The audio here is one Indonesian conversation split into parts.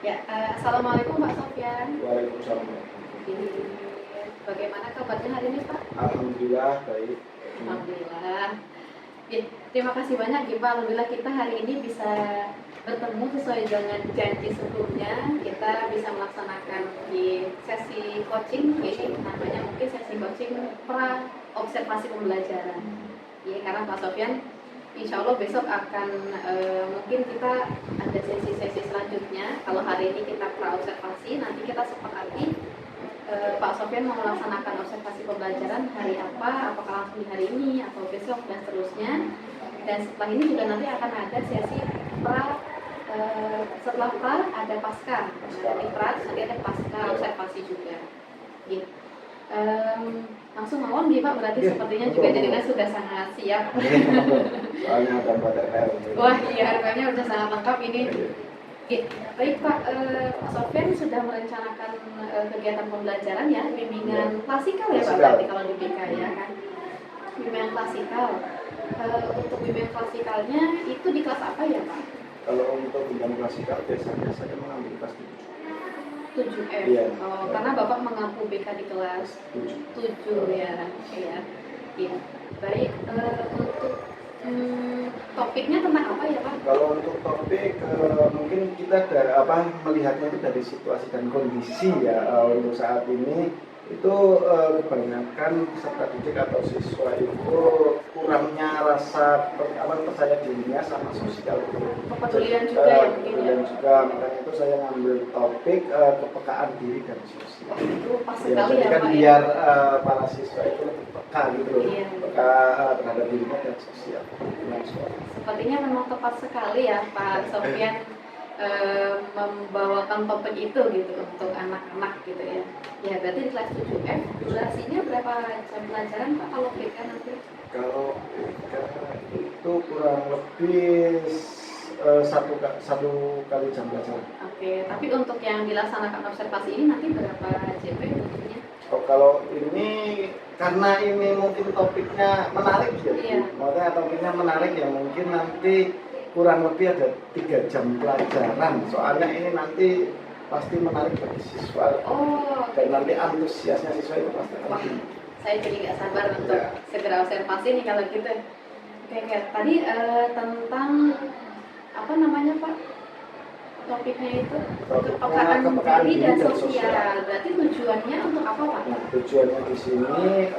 Ya, Assalamualaikum Pak Sofyan. Waalaikumsalam. Jadi, bagaimana kabarnya hari ini Pak? Alhamdulillah baik. Alhamdulillah. Ya, terima kasih banyak ya Pak. Alhamdulillah kita hari ini bisa bertemu sesuai dengan janji sebelumnya. Kita bisa melaksanakan di sesi coaching, ini namanya mungkin sesi coaching pra observasi pembelajaran. Ya, karena Pak Sofyan insya Allah besok akan mungkin kita ada sesi-sesi selanjutnya. Kalau hari ini kita pra-observasi, nanti kita sepakati Pak Sofyan mau melaksanakan observasi pembelajaran hari apa, apakah langsung di hari ini atau besok dan seterusnya. Dan setelah ini juga nanti akan ada sesi pra, setelah pra ada pasca. Nah, di pra nanti ada pasca observasi juga. Gitu. Langsung mawon nih Pak, berarti sepertinya juga jadinya sudah sangat siap. Soalnya ada 4 RL. Wah iya, RL-nya sudah sangat lengkap ini. Baik Pak, Pak Sofyan sudah merencanakan kegiatan pembelajaran ya, bimbingan klasikal ya Pak, berarti kalau di BK ya kan. Bimbingan klasikal. Untuk bimbingan klasikalnya itu di kelas apa ya Pak? Kalau untuk bimbingan klasikal biasanya saya mengambil kelas 7F. Iya. Oh, karena Bapak mengampu BK di kelas 7 ya. Iya. Iya. Baik, untuk topiknya tentang apa ya Pak? Kalau untuk topik mungkin kita melihatnya itu dari situasi dan kondisi ya. Untuk saat ini itu kebanyakan peserta didik atau siswa itu kurangnya rasa percaya dirinya sama sosial itu. Kepedulian juga ya mungkin ya. Kepedulian juga, makanya itu saya ngambil topik kepekaan diri dan sosial. Itu pas Ya, sekali jadi ya kan Pak biar ya. para siswa itu lebih peka gitu loh, Iya. peka terhadap dirinya dan sosial. Sepertinya memang tepat sekali ya Pak Sofyan membawakan topik itu gitu untuk anak-anak gitu ya. Ya berarti di kelas 7F durasinya berapa jam pelajaran Pak kalau BK nanti? Kalau BK itu kurang lebih satu kali jam pelajaran. Oke, tapi untuk yang dilaksanakan observasi ini nanti berapa JP bentuknya? Oh, kalau ini karena ini mungkin topiknya menarik ya, Iya. makanya topiknya menarik ya, mungkin nanti kurang lebih ada 3 jam pelajaran. Soalnya ini nanti pasti menarik bagi siswa. Oh, Dan nanti antusiasnya siswa itu pasti wah, tinggi. saya jadi nggak sabar untuk segera observasi nih kalau gitu. Oke. Tadi tentang apa namanya Pak? Topiknya itu kepekaan diri dan sosial. Berarti tujuannya untuk apa Pak? Nah, tujuannya di sini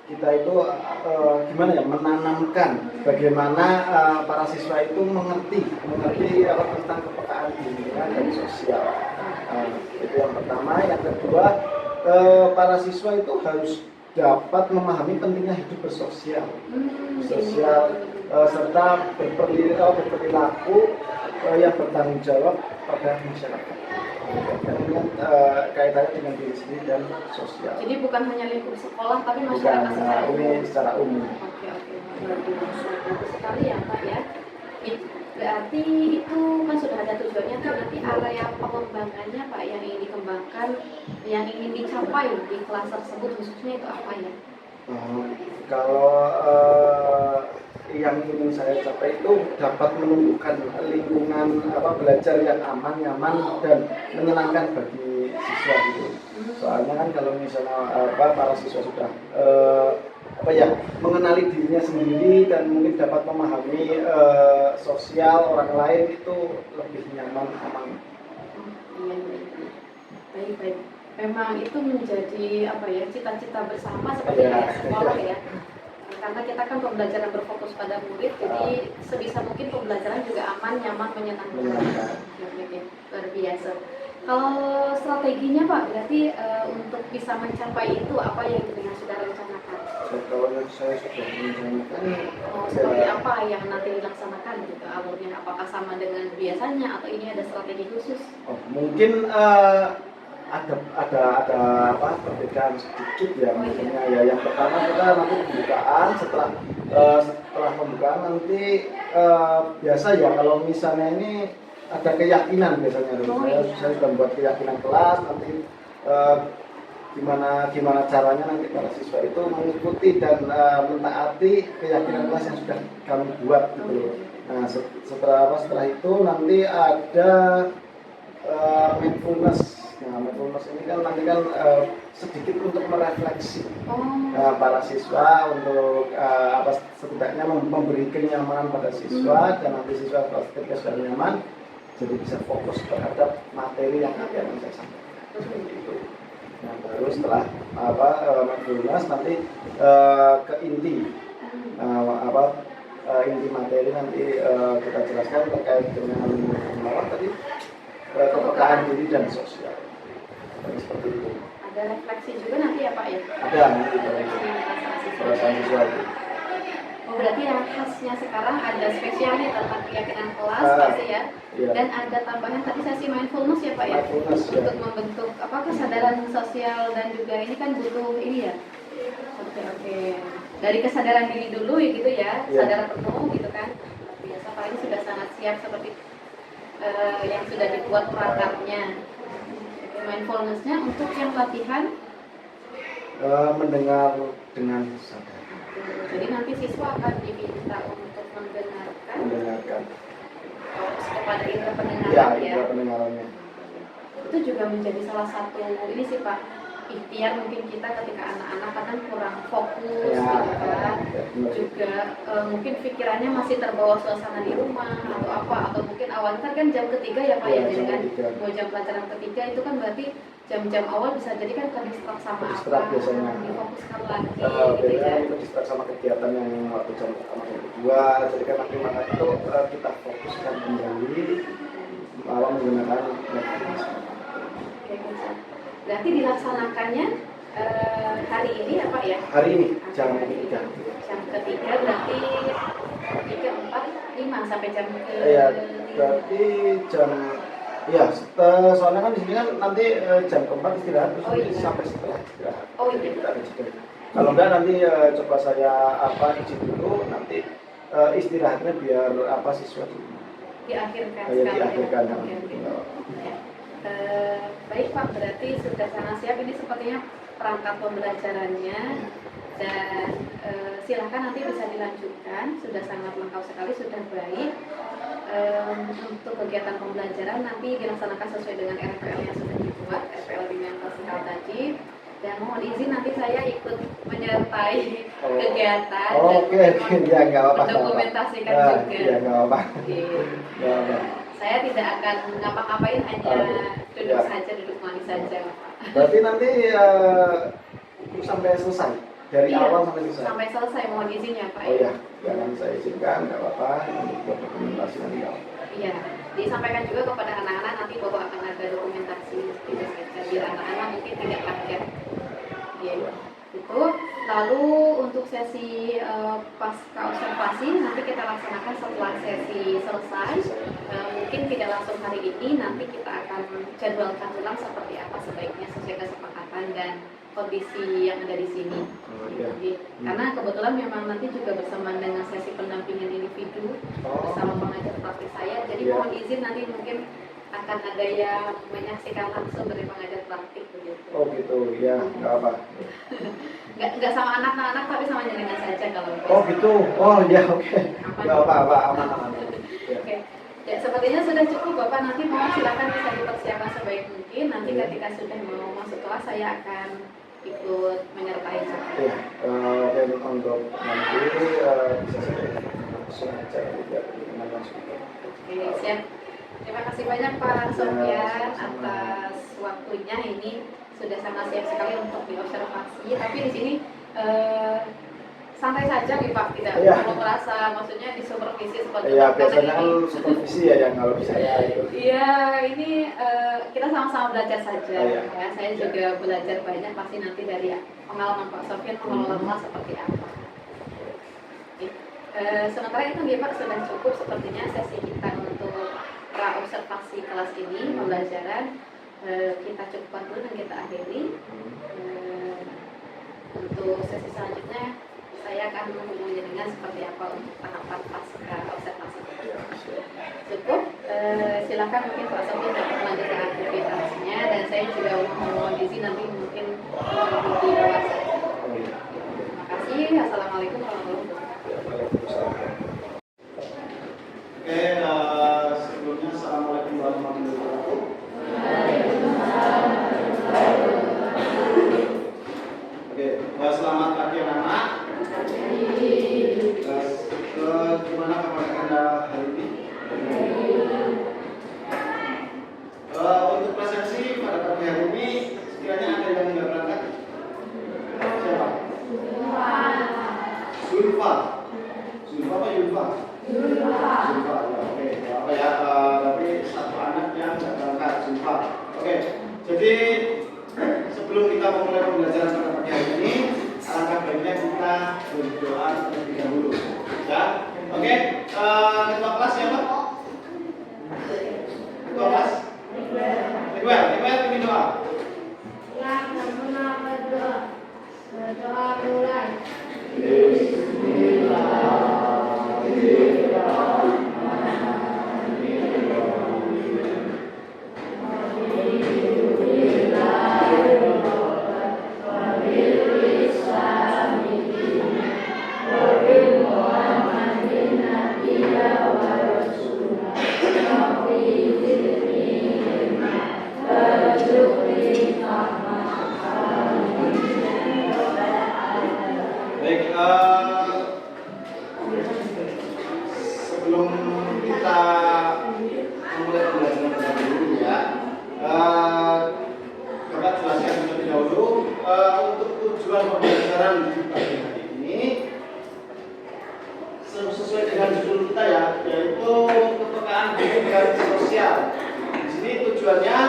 kita itu gimana ya, menanamkan bagaimana para siswa itu mengerti tentang kepekaan diri dan sosial. Itu yang pertama. Yang kedua, para siswa itu harus dapat memahami pentingnya hidup bersosial, serta berperilaku yang bertanggung jawab pada masyarakat. Dan ini kaitannya dengan diri sendiri dan sosial. Jadi bukan hanya lingkup sekolah tapi masyarakat secara umum. Ini secara umum. Oke. Berarti bagus sekali ya Pak ya. Berarti itu kan sudah ada tujuannya tuh, nanti area pengembangannya Pak yang ingin dikembangkan, yang ingin dicapai di kelas tersebut khususnya itu apa ya? Kalau yang ingin saya capai itu dapat menumbuhkan lingkungan belajar yang aman, nyaman dan menyenangkan bagi siswa gitu. Soalnya kan kalau misalnya para siswa sudah mengenali dirinya sendiri dan mungkin dapat memahami sosial orang lain, itu lebih nyaman, aman. Iya. Baik. Memang itu menjadi cita-cita bersama seperti sekolah ya. Karena kita kan pembelajaran berfokus pada murid, jadi sebisa mungkin pembelajaran juga aman, nyaman, menyenangkan. Luar biasa. Kalau strateginya Pak, berarti untuk bisa mencapai itu apa yang sudah rencanakan? Kalau yang saya sudah rencanakan, seperti apa yang nanti dilaksanakan gitu alurnya? Apakah sama dengan biasanya atau ini ada strategi khusus? Mungkin ada perbedaan sedikit ya. Maksudnya ya, yang pertama kita nanti pembukaan, setelah pembukaan nanti biasa ya, kalau misalnya ini ada keyakinan biasanya. Saya sudah membuat keyakinan kelas, nanti gimana caranya nanti para siswa itu mengikuti dan mentaati keyakinan kelas yang sudah kami buat gitu. Nah, setelah itu nanti ada mindfulness. Nah, mindfulness ini kan nanti kan sedikit untuk merefleksi para siswa untuk setidaknya memberi kenyamanan pada siswa dan nanti siswa ketika sudah nyaman jadi bisa fokus terhadap materi yang nanti akan saya sampaikan. Nah, baru setelah mindfulness nanti ke inti inti materi nanti kita jelaskan terkait dengan tadi kepekaan diri dan sosial. Seperti itu. Ada refleksi juga nanti ya Pak ya? Ada nanti perasaan siswa itu. Oh, berarti yang khasnya sekarang ada spesialnya tentang keyakinan kelas pasti ya? Iya. Dan ada tambahan tadi sesi mindfulness ya Pak ya? Mindfulness, untuk membentuk kesadaran sosial dan juga ini kan butuh ini ya? Oke. Dari kesadaran diri dulu ya gitu ya, sadar penuh gitu kan. Biasa paling sudah sangat siap seperti yang sudah dibuat perangkatnya. Mindfulness-nya untuk yang latihan mendengar dengan sadar. Jadi nanti siswa akan diminta untuk mendengarkan kepada indera pendengaran ya. Indera pendengarannya. Itu juga menjadi salah satu ini sih Pak, ikhtiar mungkin kita ketika anak-anak kadang kurang fokus gitu kan. Juga mungkin pikirannya masih terbawa suasana di rumah atau apa, atau mungkin awalnya kan jam ketiga ya Pak ya, jadi kan mau jam pelajaran ketiga itu kan berarti jam-jam awal bisa jadi kan kedistrak sama biasanya difokuskan lagi gitu ya. Itu distrak sama kegiatan yang waktu jam pertama jam kedua, jadi kan nanti makanya itu kita fokuskan kembali malah menggunakan metode. Berarti dilaksanakannya hari ini ya Pak ya? Hari ini jam ketiga. Jam ketiga berarti 3, 4, 5 sampai jam ke. Iya, berarti jam. Iya, soalnya kan di sini kan nanti jam keempat istirahat terus sampai setelah istirahat. Oh iya. Kita ada jeda. Kalau enggak nanti coba saya izin dulu nanti istirahatnya biar siswa dulu. Diakhirkan. Diakhirkan. Baik Pak, berarti sudah sangat siap ini sepertinya perangkat pembelajarannya dan silakan nanti bisa dilanjutkan, sudah sangat lengkap sekali, sudah baik. Untuk kegiatan pembelajaran nanti dilaksanakan sesuai dengan RPL yang sudah dibuat, RPL dengan Klasikal tadi. Dan mohon izin nanti saya ikut menyertai kegiatan dan mendokumentasikan juga. Iya, nggak apa-apa. Saya tidak akan ngapa-ngapain, hanya duduk saja, duduk manis saja. Berarti nanti sampai selesai? Dari awal sampai selesai? Sampai selesai, mohon izin ya Pak. Oh iya, jangan saya izinkan, nggak apa-apa, untuk buat dokumentasi nanti nggak apa-apa. Iya, disampaikan juga kepada anak-anak nanti bahwa akan ada dokumentasi gitu saja, biar anak-anak mungkin tidak kaget. Ya, itu. Lalu untuk sesi pasca observasi nanti kita laksanakan setelah sesi selesai. Mungkin tidak langsung hari ini, nanti kita akan jadwalkan ulang seperti apa sebaiknya sesuai kesepakatan dan kondisi yang ada di sini. Karena kebetulan memang nanti juga bersamaan dengan sesi pendampingan individu bersama pengajar praktik saya. Jadi mohon izin nanti mungkin akan ada yang menyaksikan langsung dari pengajar praktik begitu. Oh gitu, ya nggak apa. Nggak sama anak-anak tapi sama jenengan saja kalau. Oh gitu, oh ya oke. Nggak apa-apa, aman. Oke. Ya, sepertinya sudah cukup Bapak, nanti mohon silakan bisa dipersiapkan sebaik mungkin. Nanti ketika sudah mau masuk kelas saya akan ikut menyertai juga. Iya, dan untuk nanti bisa langsung aja dengan langsung. Oke, siap. Terima kasih banyak Pak Sofyan atas waktunya, ini sudah sangat siap sekali untuk diobservasi. Tapi di sini santai saja nih Pak, tidak perlu merasa maksudnya disupervisi seperti itu. Biasanya kan supervisi ya yang kalau bisa ya. Iya, ini kita sama-sama belajar saja. Ya, saya juga belajar banyak pasti nanti dari pengalaman Pak Sofyan mengelola kelas seperti apa. Oke. Sementara itu nih Pak sudah cukup sepertinya sesi kita untuk observasi kelas ini pembelajaran. Kita cukupkan dulu dan kita akhiri. Untuk sesi selanjutnya saya akan menghubungi dengan seperti apa untuk tahapan pasca observasi. Cukup, silakan mungkin Pak Sofyan dapat melanjutkan aktivitasnya dan saya juga mohon izin nanti mungkin di luar saja. Terima kasih. Assalamualaikum warahmatullahi wabarakatuh. tujuannya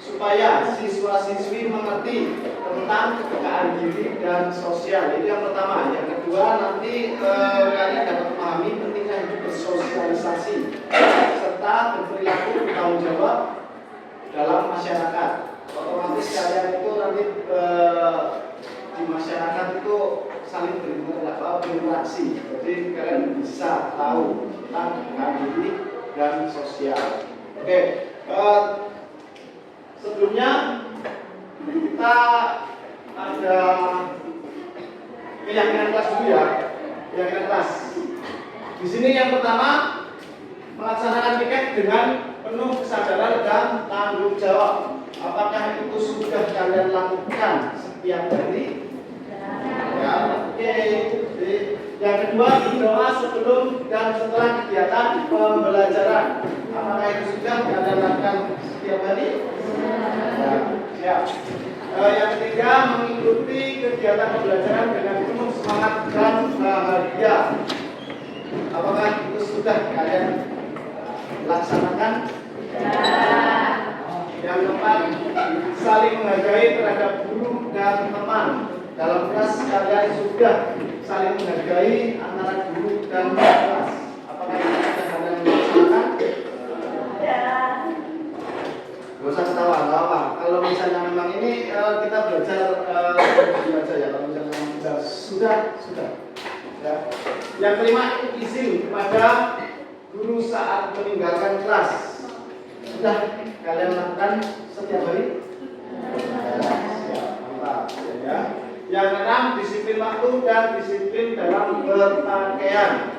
supaya siswa-siswi mengerti tentang kepekaan diri dan sosial. Itu yang pertama. Yang kedua, nanti kalian dapat memahami pentingnya hidup bersosialisasi serta berperilaku bertanggung jawab dalam masyarakat. Otomatis kalian itu nanti di masyarakat itu saling berinteraksi. Jadi kalian bisa tahu tentang kepekaan diri dan sosial. Oke. Sebelumnya kita ada keyakinan kelas dulu ya, keyakinan kelas. Di sini yang pertama, melaksanakan piket dengan penuh kesadaran dan tanggung jawab. Apakah itu sudah kalian lakukan setiap hari? Ya, oke. Yang kedua, berdoa sebelum dan setelah kegiatan pembelajaran. Apakah itu sudah kalian lakukan setiap hari? Ya. Yang ketiga, mengikuti kegiatan pembelajaran dengan penuh semangat dan bahagia. Apakah itu sudah kalian laksanakan? Yang keempat, saling menghargai terhadap guru dan teman. Dalam kelas kalian sudah saling menghargai antara guru dan kelas. Apakah itu sudah kalian laksanakan? Gak usah ketawa, nggak apa. Kalau misalnya memang ini kita belajar aja ya. Kalau misalnya memang sudah. Ya. Yang kelima, izin kepada guru saat meninggalkan kelas. Sudah kalian lakukan setiap hari? Ya, mantap. Ya. Yang keenam, disiplin waktu dan disiplin dalam berpakaian.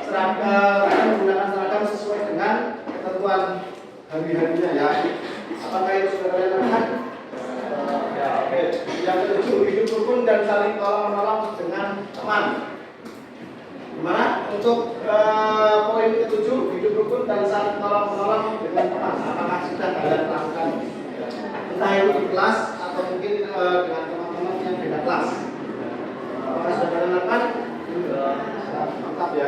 Menggunakan seragam sesuai dengan ketentuan hari-harinya ya. Apakah itu sudah kalian lakukan? Ya, oke. Yang ketujuh, hidup rukun dan saling tolong-menolong dengan teman. Gimana? Untuk poin ketujuh, hidup rukun dan saling tolong-menolong dengan teman. Apakah sudah kalian lakukan? Entah itu di kelas atau mungkin dengan teman-teman yang beda kelas. Apakah sudah kalian lakukan? Mantap ya.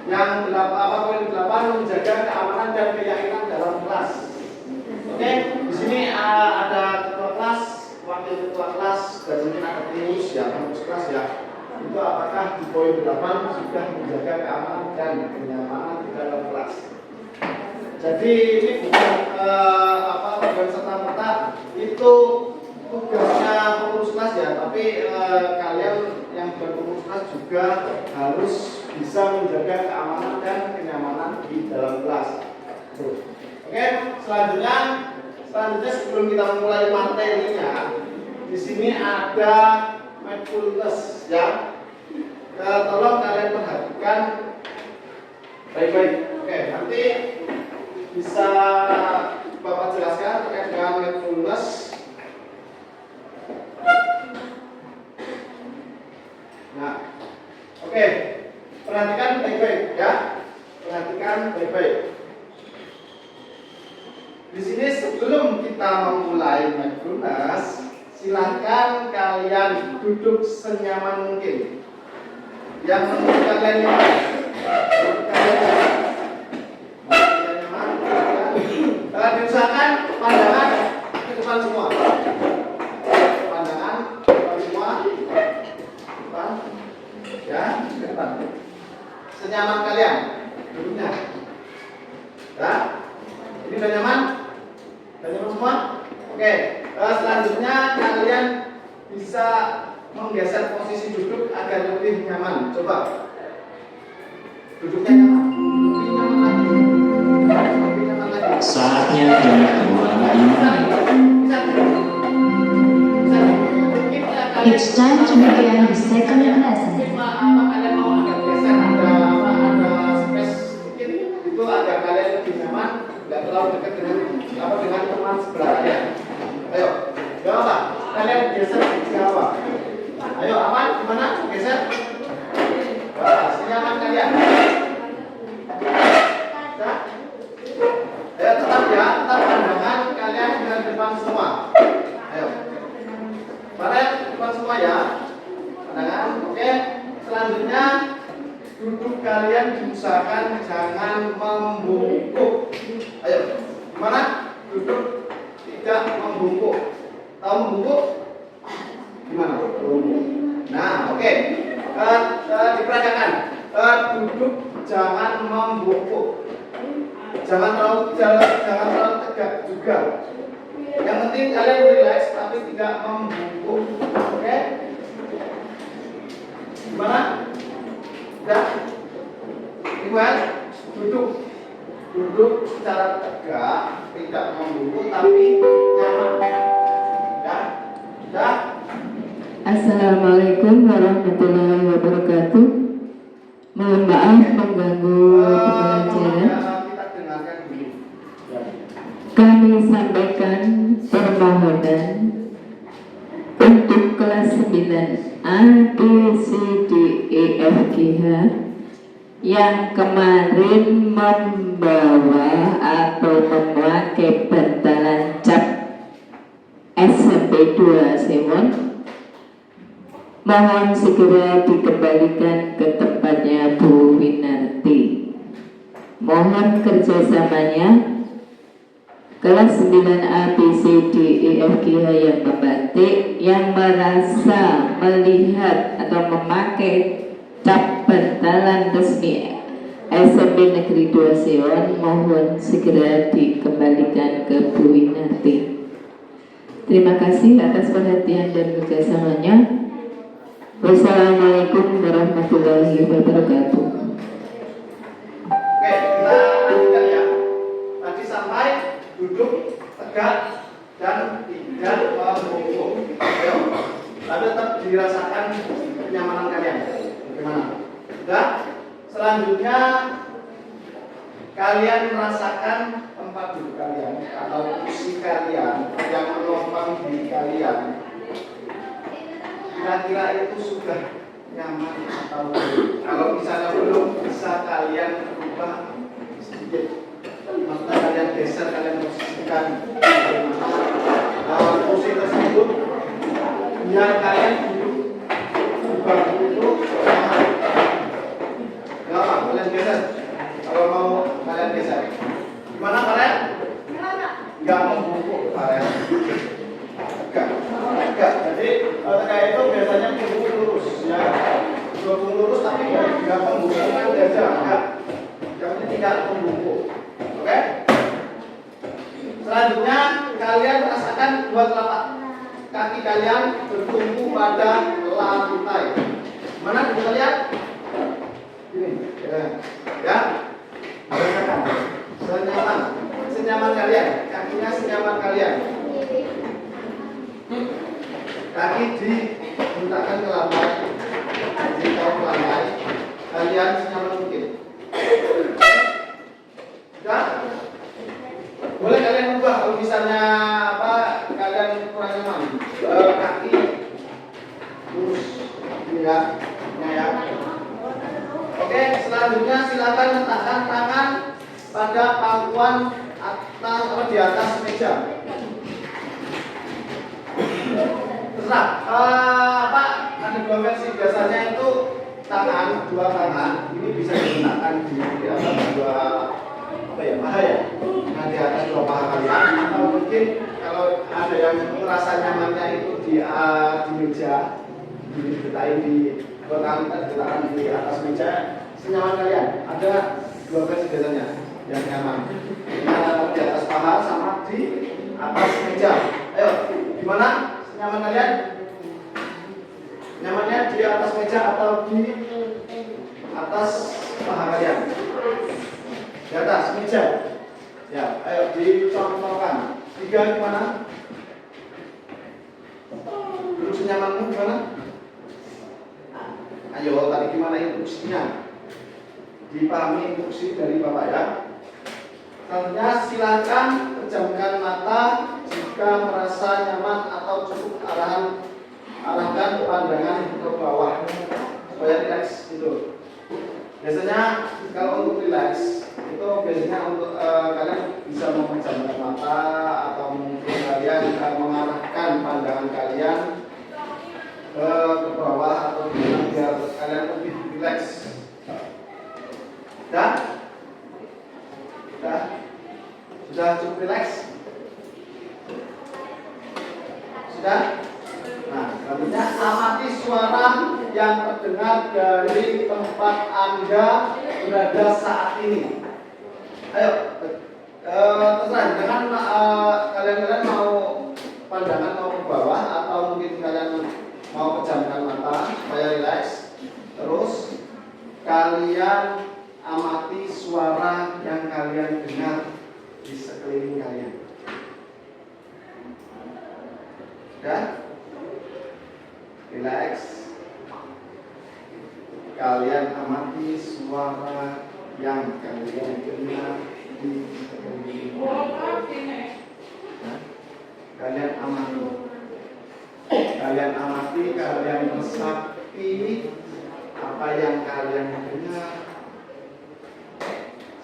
Yang poin 8, menjaga keamanan dan keyakinan dalam kelas. Oke, di sini ada ketua kelas, wakil ketua kelas, dan mungkin ada pengurus kelas ya. Itu apakah di poin 8 sudah menjaga keamanan dan kenyamanan di dalam kelas. Jadi ini bukan serta-merta itu tugasnya pengurus kelas ya, tapi kalian yang bukan pengurus kelas juga harus bisa menjaga keamanan dan kenyamanan di dalam kelas. Oke, selanjutnya sebelum kita memulai materinya, di sini ada mindfulness ya. Tolong kalian perhatikan baik-baik. Oke, nanti bisa Bapak jelaskan terkait dengan mindfulness. Nah, oke, perhatikan baik-baik ya. Perhatikan baik-baik. Di sini sebelum kita memulai mindfulness, silakan kalian duduk senyaman mungkin. Yang menurut kalian nyaman, diusahakan pandangan ke depan semua. Pandangan ke depan semua. Depan. Ya, ke depan. Senyaman kalian duduknya. Ya. Ini udah nyaman? Udah nyaman semua? Oke. Selanjutnya kalian bisa menggeser posisi duduk agar lebih nyaman. Coba. Duduknya nyaman. Lebih nyaman lagi. Saatnya berdoa iman. It's time to begin the second lesson. Kalian mau agak geser, ada space sedikit, itu agar kalian lebih nyaman, nggak terlalu dekat dengan teman sebelah kalian. Ayo, gak apa, kalian geser siapa? Ayo, aman, gimana? Geser. Senyaman kalian. Nah, ayo tetap ya, tetap pandangan kalian dengan depan semua. Ayo, kalian depan semua ya. Pandangan, oke. Selanjutnya duduk kalian diusahakan jangan membungkuk. Ayo, Gimana? Duduk tidak membungkuk. Tahu membungkuk? Gimana? Nah, oke. Diperagakan. Duduk jangan membungkuk. Jangan terlalu tegak juga. Yang penting kalian relax tapi tidak membungkuk. Oke? Gimana? Udah? Iwan, duduk secara tegak, tidak membungkuk tapi nyaman. Dah. Assalamualaikum warahmatullahi wabarakatuh. Mohon maaf mengganggu pembelajaran. Kita dengarkan dulu. Kami sampaikan permohonan untuk kelas 9 A, B, C, D, E, F, G, H yang kemarin membawa atau memakai bantalan cap SMP 2 Sewon, mohon segera dikembalikan ke tempatnya Bu Winarti. Mohon kerjasamanya kelas 9A, B, C, D, E, F, G, H yang membatik, yang merasa melihat atau memakai cap bantalan resmi SMP Negeri 2 Seon, mohon segera dikembalikan ke Bu Winarti. Terima kasih atas perhatian dan kerjasamanya. Wassalamualaikum warahmatullahi wabarakatuh. Oke, kita lanjutkan ya. Tadi sampai duduk tegak dan tidak membungkuk. Ayo, tapi tetap dirasakan kenyamanan kalian. Bagaimana? Sudah? Selanjutnya kalian merasakan tempat duduk kalian atau kursi kalian yang menopang diri kalian. Kira-kira itu sudah nyaman atau belum? Kalau misalnya belum, bisa kalian ubah sedikit. Maksudnya kalian geser, kalian posisikan kursi tersebut biar kalian duduk di bangku itu nyaman. Gampang, kalian geser. Kalau mau kalian geser. Gimana kalian? Gak membungkuk kalian. Tegak. Jadi tegak itu biasanya punggung lurus ya. Punggung lurus tapi nggak membungkuk itu aja. Yang penting tidak membungkuk. Oke? Selanjutnya kalian rasakan dua telapak kaki kalian bertumpu pada lantai. Mana bisa lihat? Ini. Ya. Rasakan. Senyaman kalian. Kakinya senyaman kalian. Kaki dihentakkan ke lantai, ditaruh ke lantai, kalian senyaman mungkin. Ya? Boleh kalian ubah kalau misalnya kalian kurang nyaman. Kaki lurus, ya. Oke, selanjutnya silakan letakkan tangan pada pangkuan di atas meja. Terserah. Ada dua versi. Biasanya itu dua tangan ini bisa diletakkan di dua paha ya. Nah, di atas dua paha kalian. Atau mungkin kalau ada yang merasa nyamannya itu di meja, diletakkan di atas meja, senyaman kalian. Ada dua versi biasanya yang nyaman. Di atas paha sama di atas meja. Ayo, gimana? Nyaman kalian? Nyamannya di atas meja atau di atas paha kalian? Di atas meja. Ya, ayo dicontohkan. 3 gimana? Duduk senyamanmu gimana? Ayo, tadi gimana instruksinya? Dipahami instruksi dari Bapak ya. Selanjutnya silakan pejamkan mata jika merasa nyaman atau cukup arahkan pandangan ke bawah supaya rileks gitu. Biasanya kalau untuk rileks itu biasanya untuk kalian bisa memejamkan mata atau mungkin kalian mengarahkan pandangan kalian ke bawah atau biar kalian lebih rileks. Dah? Sudah cukup rileks? Sudah? Nah, selanjutnya amati suara yang terdengar dari tempat Anda berada saat ini. Ayo, terserah. Jangan kalian mau pandangan mau ke bawah atau mungkin kalian mau pejamkan mata supaya rileks. Terus kalian amati suara yang kalian dengar di sekeliling kalian. Sudah? Relax. Kalian amati suara yang kalian dengar di sekeliling. Nah, kalian amati. Kalian amati, kalian resapi apa yang kalian dengar.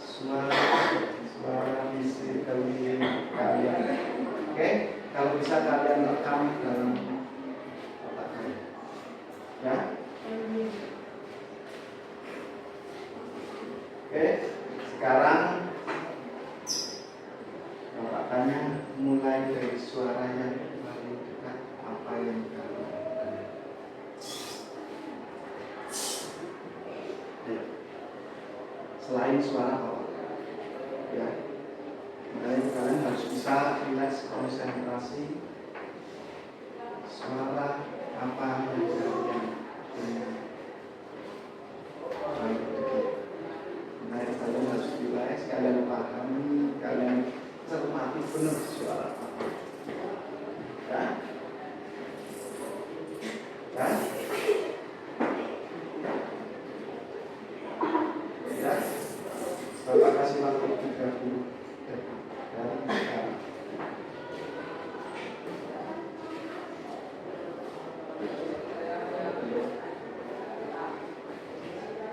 Suara di sekeliling kalian. Oke? Kalau bisa kalian rekam dalam otak kalian. Ya? Oke, sekarang kalau tanya mulai dari suara yang paling dekat, apa yang kalian dengar? Ya. Selain suara bawah, ya, makanya kalian harus bisa rileks, konsentrasi. Suara apa yang kalian dengar? Paling dekat. Nah, kalian harus rileks, kalian pahami, kalian cermati benar suara apa. Ya? Ya? Ya? Bapak kasih waktu 30 detik dari sekarang.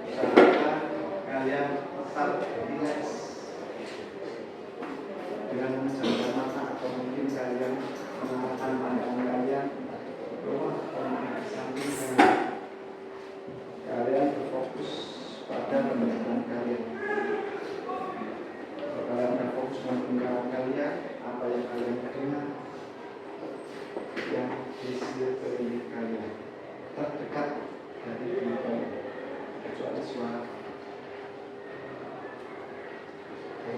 Usahakan kalian tetap rileks dengan menjaga mata atau mungkin kalian mengarahkan pandangan kalian ke bawah atau mungkin ke samping kalian. Kalian berfokus pada pendengaran kalian. Kalau kalian berfokus pada pendengaran kalian, apa yang kalian dengar yang di sekeliling kalian terdekat dari diri kalian, kecuali suara. Oke.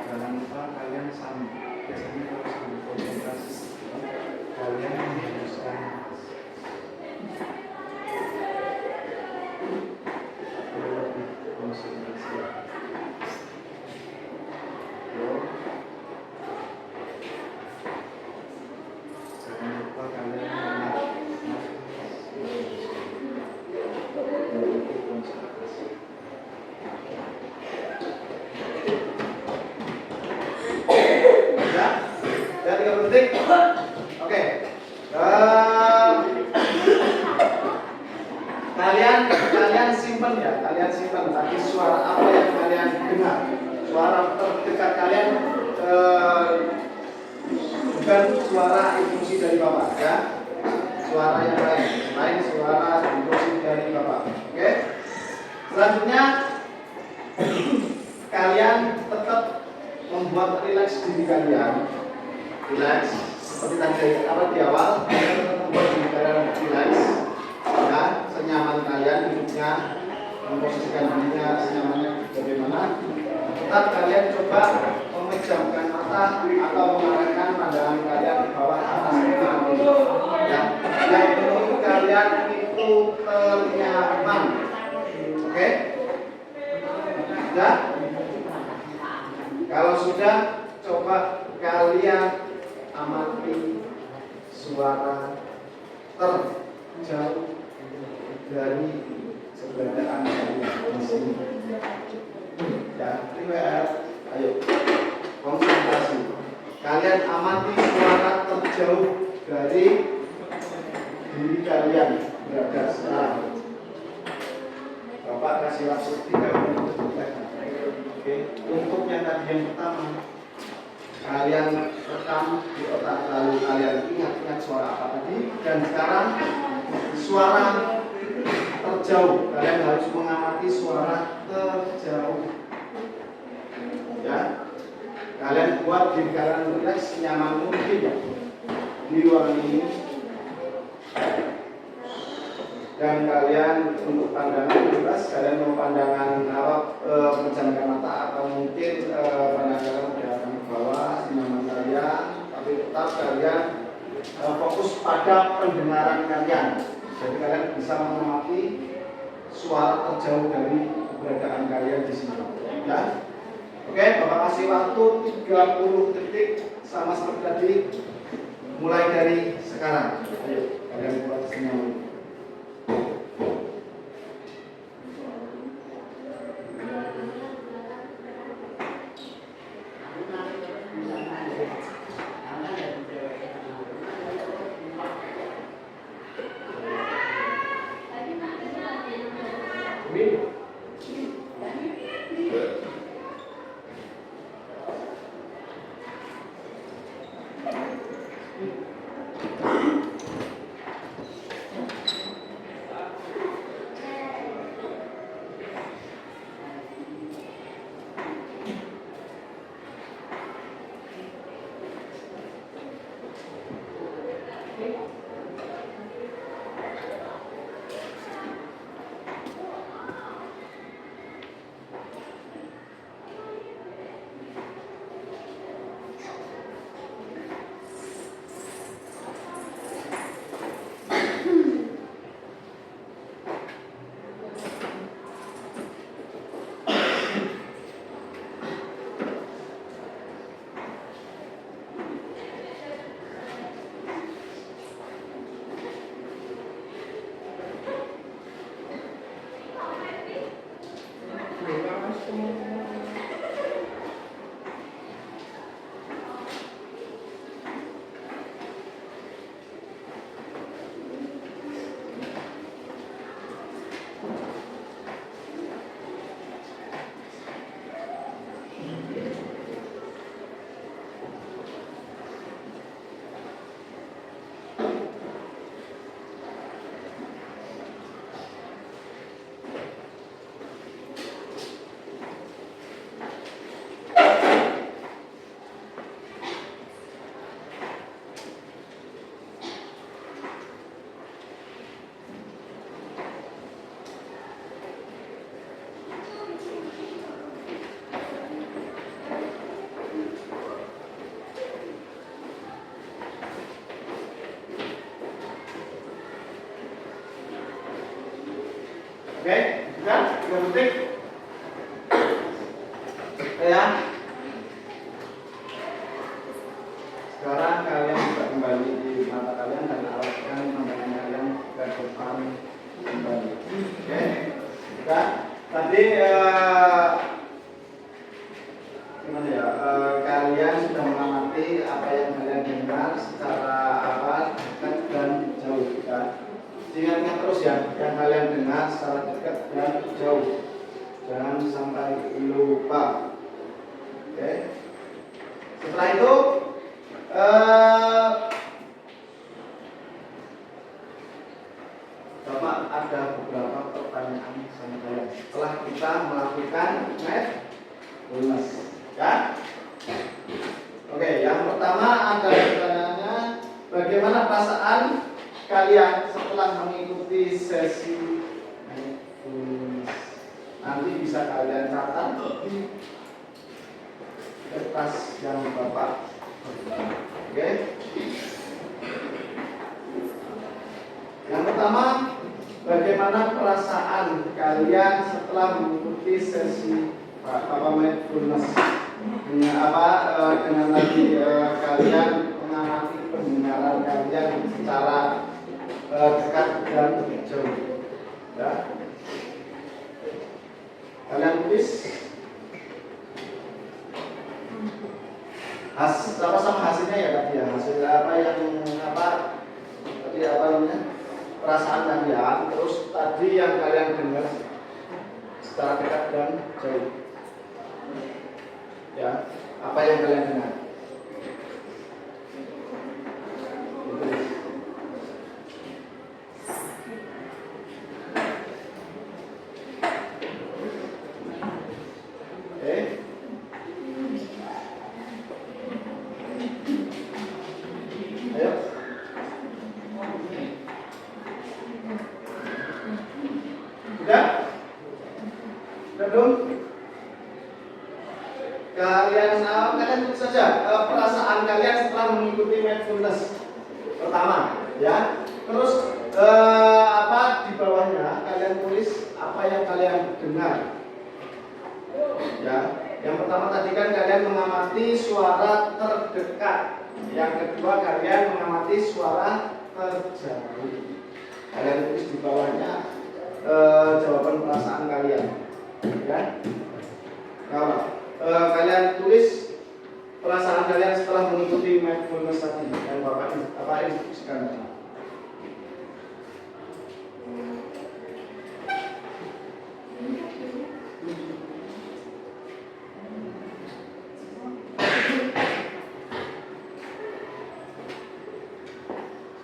Jangan lupa kalian sama. Biasanya kalau sambil konsentrasi kalian menghembuskan nafas. Lebih konsentrasi. Yo. Jangan lupa kalian menarik nafas. Lebih konsentrasi. Ya 30 detik. Oke. Kalian simpan ya. Kalian simpan tadi suara apa yang kalian dengar. Suara terdekat kalian bukan suara instruksi dari Bapak ya. Suara yang lain, selain suara instruksi dari Bapak. Oke. Selanjutnya kalian tetap membuat rileks diri kalian. Rileks seperti tadi di awal, kalian tetap membuat diri kalian rileks ya, senyaman kalian duduknya, memposisikan dirinya senyamannya bagaimana. Tetap kalian coba memejamkan mata atau mengarahkan pandangan kalian ke bawah atas ya, yang menurut kalian itu ternyaman. Oke? Sudah? Kalau sudah, coba kalian amati suara terjauh dari keberadaan kalian di sini. Ya, prepare. Ayo, konsentrasi. Kalian amati suara terjauh dari diri kalian berada sekarang. Bapak kasih waktu 3 menit. Oke, untuk yang tadi yang pertama kalian rekam di otak, lalu kalian ingat suara apa tadi, dan sekarang suara terjauh, kalian harus mengamati suara terjauh. Ya, kalian buat diri kalian rileks, nyaman mungkin ya di ruangan ini. Dan kalian untuk pandangan bebas, kalian mau pandangan menjamkan mata atau mungkin pandangan ke bawah, nyaman kalian, tapi tetap kalian fokus pada pendengaran kalian. Jadi kalian bisa mengamati suara terjauh dari keberadaan kalian di sini. Ya, oke, Bapak kasih waktu 30 detik sama seperti tadi, mulai dari sekarang. Ayo, kalian buat senyaman. Oke, sudah 3 detik. Ya. Sekarang kalian bisa kembali di mata kalian dan arahkan pandangan kalian ke depan kembali. Oke, sudah. Tadi gimana ya? Kalian sudah mengamati apa yang kalian dengar secara dekat dan jauh, kan? Ingat terus ya, yang kalian dengar secara dekat dan jauh. Jangan sampai lupa. Oke. Setelah itu, Bapak ada beberapa pertanyaan sama kalian. Setelah kita melakukan mindfulness, ya. Oke, yang pertama ada pertanyaannya, bagaimana perasaan kalian setelah mengikuti sesi mindfulness? Nanti bisa kalian catat di kertas yang Bapak. Oke. Yang pertama, bagaimana perasaan kalian setelah mengikuti sesi mindfulness? Dengan tadi kalian mengamati pendengaran kalian secara dekat dan jauh. Ya. Kalian tulis sama hasilnya ya tadi ya, hasil namanya perasaan kalian, terus tadi yang kalian dengar secara dekat dan jauh. Ya, apa yang kalian dengar? Ayo. Sudah? Sudah belum? Kalian tulis saja perasaan kalian setelah mengikuti mindfulness pertama, ya. Terus di bawahnya kalian tulis apa yang kalian dengar, ya. Yang pertama tadi kan kalian mengamati suara terdekat, yang kedua kalian mengamati suara terjauh. Kalian tulis di bawahnya jawaban perasaan kalian, ya. Kalau kalian tulis perasaan kalian setelah mengikuti mindfulness tadi yang Bapak instruksikan.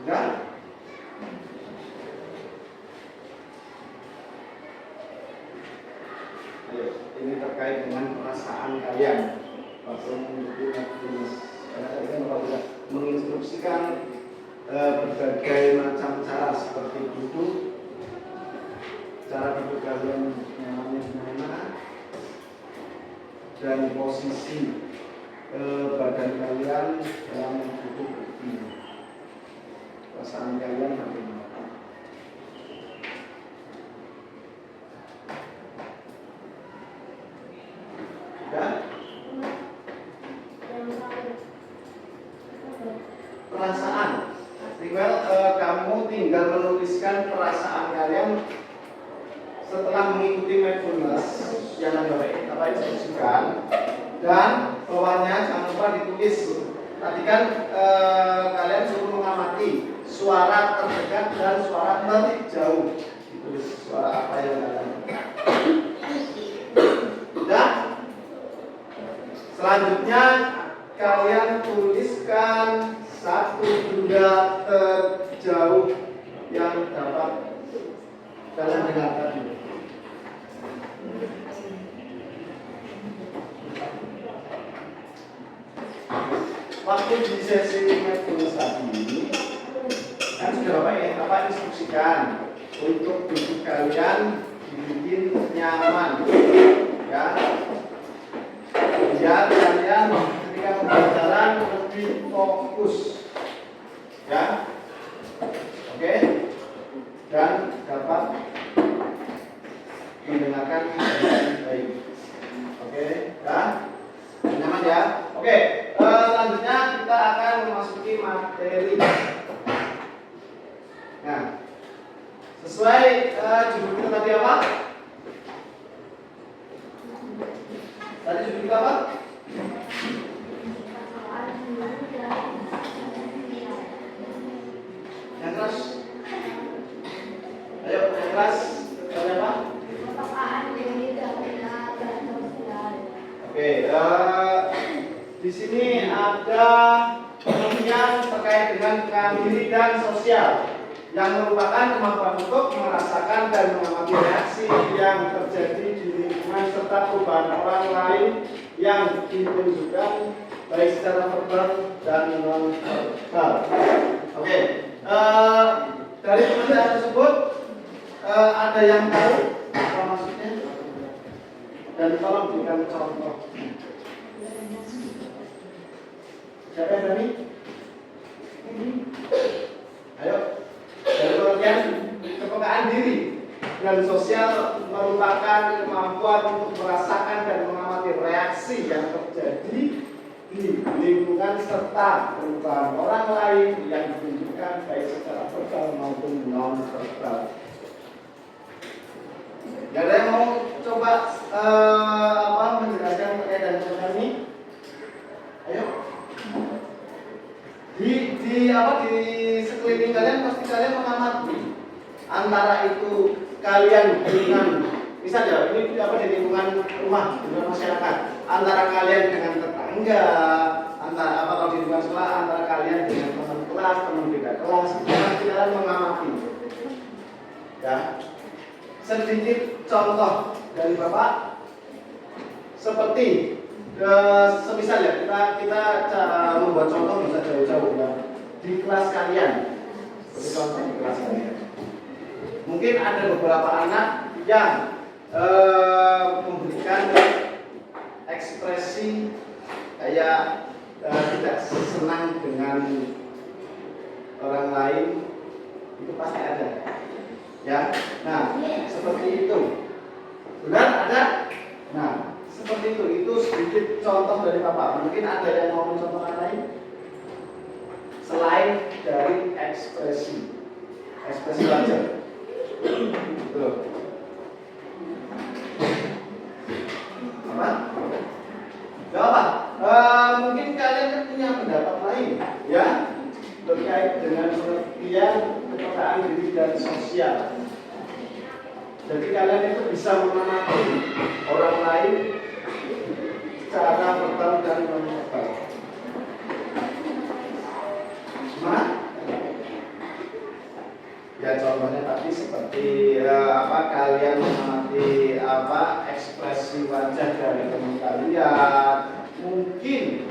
Sudah? Ayo, ini terkait dengan perasaan kalian waktu mengikuti mindfulness. Karena tadi kan Bapak sudah menginstruksikan berbagai macam cara seperti duduk, cara duduk kalian nyamannya gimana, dan posisi badan kalian dalam duduk ini. Perasaan kalian bagaimana? Perasaan. Kamu tinggal menuliskan perasaan kalian setelah mengikuti mindfulness yang Bapak instruksikan, dan bawahnya jangan lupa ditulis. Tadi kan kalian suruh mengamati suara terdekat dan suara terjauh. Ditulis suara apa yang kalian. Sudah? Selanjutnya kalian tuliskan satu benda terjauh yang dapat kalian dengar tadi. Waktu di sesi mindfulness tadi kan sudah Bapak instruksikan untuk duduk kalian dibikin nyaman, ya. Biar kalian ketika pembelajaran lebih fokus, ya. Oke, dan dapat mendengarkan dengan baik. Oke, ya. Nyaman ya. Oke, selanjutnya kita akan memasuki materi. Nah, sesuai judul kita tadi apa? Tadi judul kita apa? Yang keras. Ayo, yang keras. Tadi apa? Oke, di sini ada pengertian terkait dengan mandiri dan sosial, yang merupakan kemampuan untuk merasakan dan mengamati reaksi yang terjadi di lingkungan serta perubahan orang lain yang ditunjukkan baik secara verbal dan non-verbal. Oke, dari pengertian tersebut ada yang tahu apa maksudnya? Dan tolong berikan contoh. Siapa yang berani? Ayo. Dari pengertian kepekaan diri dan sosial merupakan kemampuan untuk merasakan dan mengamati reaksi yang terjadi di lingkungan serta perubahan orang lain yang ditunjukkan baik secara verbal maupun non-verbal. Ada yang mau coba menjelaskan terkait dengan ini? Ayo. Di sekeliling kalian pasti kalian mengamati antara itu kalian dengan misalnya ini di lingkungan rumah, lingkungan masyarakat, antara kalian dengan tetangga, antara kalau di lingkungan sekolah, antara kalian dengan teman kelas, teman beda kelas, kalian mengamati. Ya. Sedikit contoh dari Bapak seperti semisal ya kita cara membuat contoh bisa jauh-jauh ya. di kelas kalian. Seperti contoh di kelas kalian. Mungkin ada beberapa anak yang memberikan ekspresi kayak tidak senang dengan orang lain, itu pasti ada. Ya, nah seperti itu. Benar ada? Nah, seperti itu sedikit contoh dari Bapak. Mungkin ada yang mau mencontohkan lain selain dari ekspresi wajah. Tuh. Apa? Gak apa? Mungkin kalian punya pendapat lain, ya, terkait dengan pengertian kepekaan diri dan sosial. Jadi kalian itu bisa mengamati orang lain secara verbal dan non-verbal. Gimana? Ya contohnya tadi seperti kalian mengamati ekspresi wajah dari teman kalian, mungkin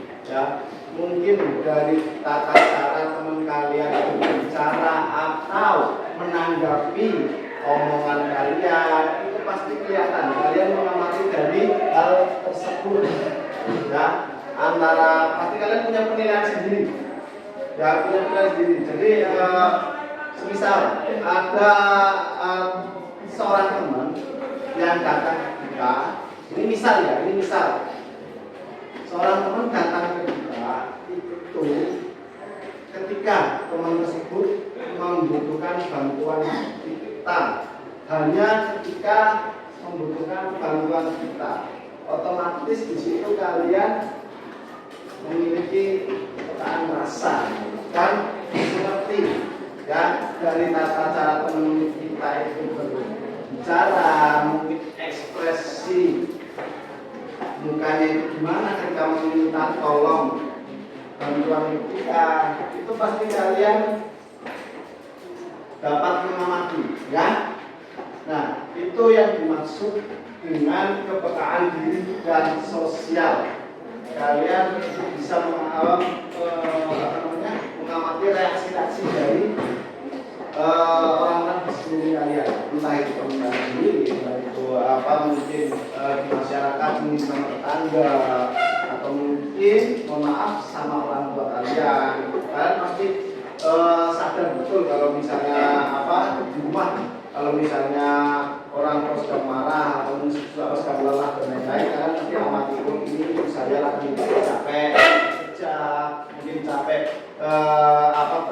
dari tata cara teman kalian itu berbicara atau menanggapi omongan kalian, itu pasti kelihatan kalian mengamati dari hal tersebut. Ya, pasti kalian punya penilaian sendiri. Ya, punya penilaian sendiri. Jadi semisal ada seorang teman yang datang ke kita, ini misal seorang teman datang ke kita itu ketika teman tersebut membutuhkan bantuan kita, hanya ketika membutuhkan bantuan kita, otomatis di situ kalian memiliki kepekaan rasa dan seperti ya dari tata cara teman kita itu berbicara, mungkin ekspresi mukanya itu gimana ketika meminta tolong bantuan kita, itu pasti kalian dapat mengamati, ya. Nah, itu yang dimaksud dengan kepekaan diri dan sosial. Kalian bisa mengamati reaksi-reaksi dari orang-orang di sekeliling kalian, entah itu teman sendiri, entah itu mungkin di masyarakat, mungkin sama tetangga, atau mungkin mohon maaf sama orang tua kalian. Kalian pasti sadar betul kalau misalnya di rumah, kalau misalnya orang tua sedang marah atau sedang lelah dan lain-lain, kalian pasti amati ini saya lagi capek kerja, mungkin capek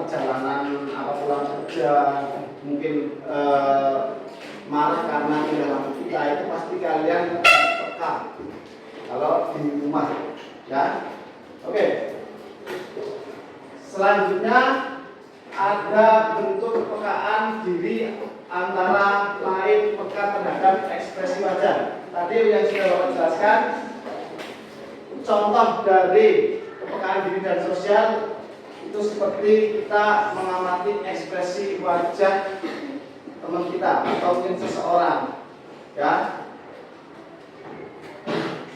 perjalanan pulang kerja, mungkin marah karena kehilangan kita, itu pasti kalian peka kalau di rumah, ya. Oke. Selanjutnya ada bentuk kepekaan diri antara lain peka terhadap ekspresi wajah. Tadi yang sudah Bapak jelaskan, contoh dari kepekaan diri dan sosial itu seperti kita mengamati ekspresi wajah teman kita atau mungkin seseorang, ya.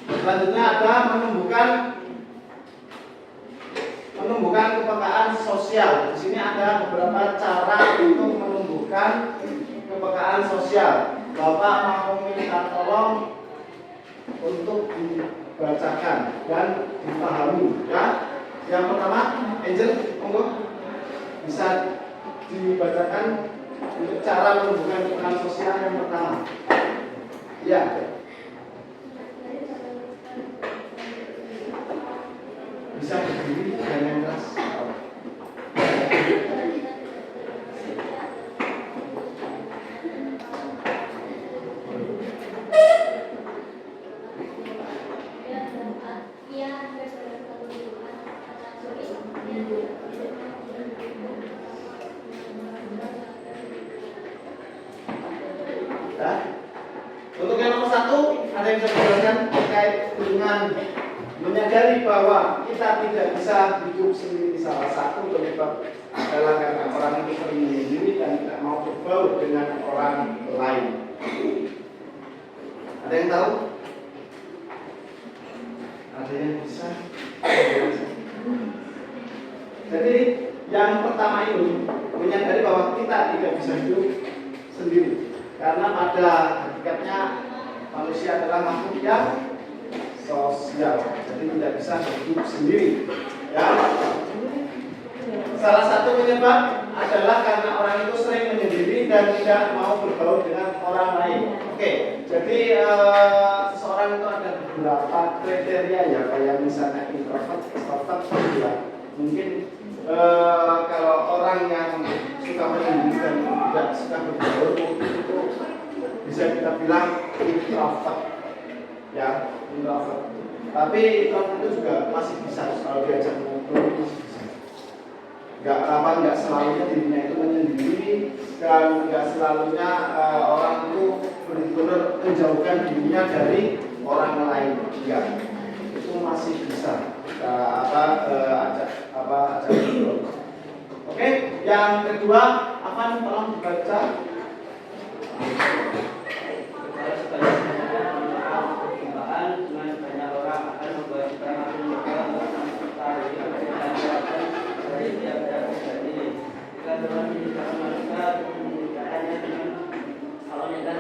Selanjutnya ada menumbuhkan kepekaan sosial. Di sini ada beberapa cara untuk menumbuhkan kepekaan sosial. Bapak mau minta tolong untuk dibacakan dan dipahami, ya. Yang pertama, Angel, monggo bisa dibacakan untuk cara menumbuhkan kepekaan sosial yang pertama. Ya. Bisa berdiri dan yang keras. Untuk yang nomor 1, ada yang bisa dijelaskan terkait dengan menyadari bahwa kita tidak bisa hidup sendiri. Salah satu penyebab adalah karena orang itu sering menyendiri dan tidak mau berbaur dengan orang lain. Ada yang tahu? Ada yang bisa? Jadi yang pertama ini menyadari bahwa kita tidak bisa hidup sendiri, karena pada hakikatnya manusia adalah makhluk yang sosial, jadi tidak bisa hidup sendiri. Ya. Salah satu penyebab adalah karena orang itu sering menyendiri dan tidak mau bergaul dengan orang lain. Oke, jadi seseorang itu ada beberapa kriteria ya, kayak misalnya introvert, extrovert, ya. Mungkin kalau orang yang suka menyendiri dan tidak suka bergaul itu bisa kita bilang introvert, ya, introvert. Tapi introvert itu juga masih bisa kalau diajak ngobrol masih bisa. Nggak selalunya dirinya itu menyendiri, dan nggak selalunya orang itu benar-benar menjauhkan dirinya dari orang lain. Ya, itu masih bisa ajak ngobrol. Oke, yang kedua, Afan tolong dibaca. Perjumpaan dengan banyak orang akan membuat kita makin mengetahui dari tiap-tiap pribadi. Jika dalam kehidupan manusia pembicaranya dengan awalnya dan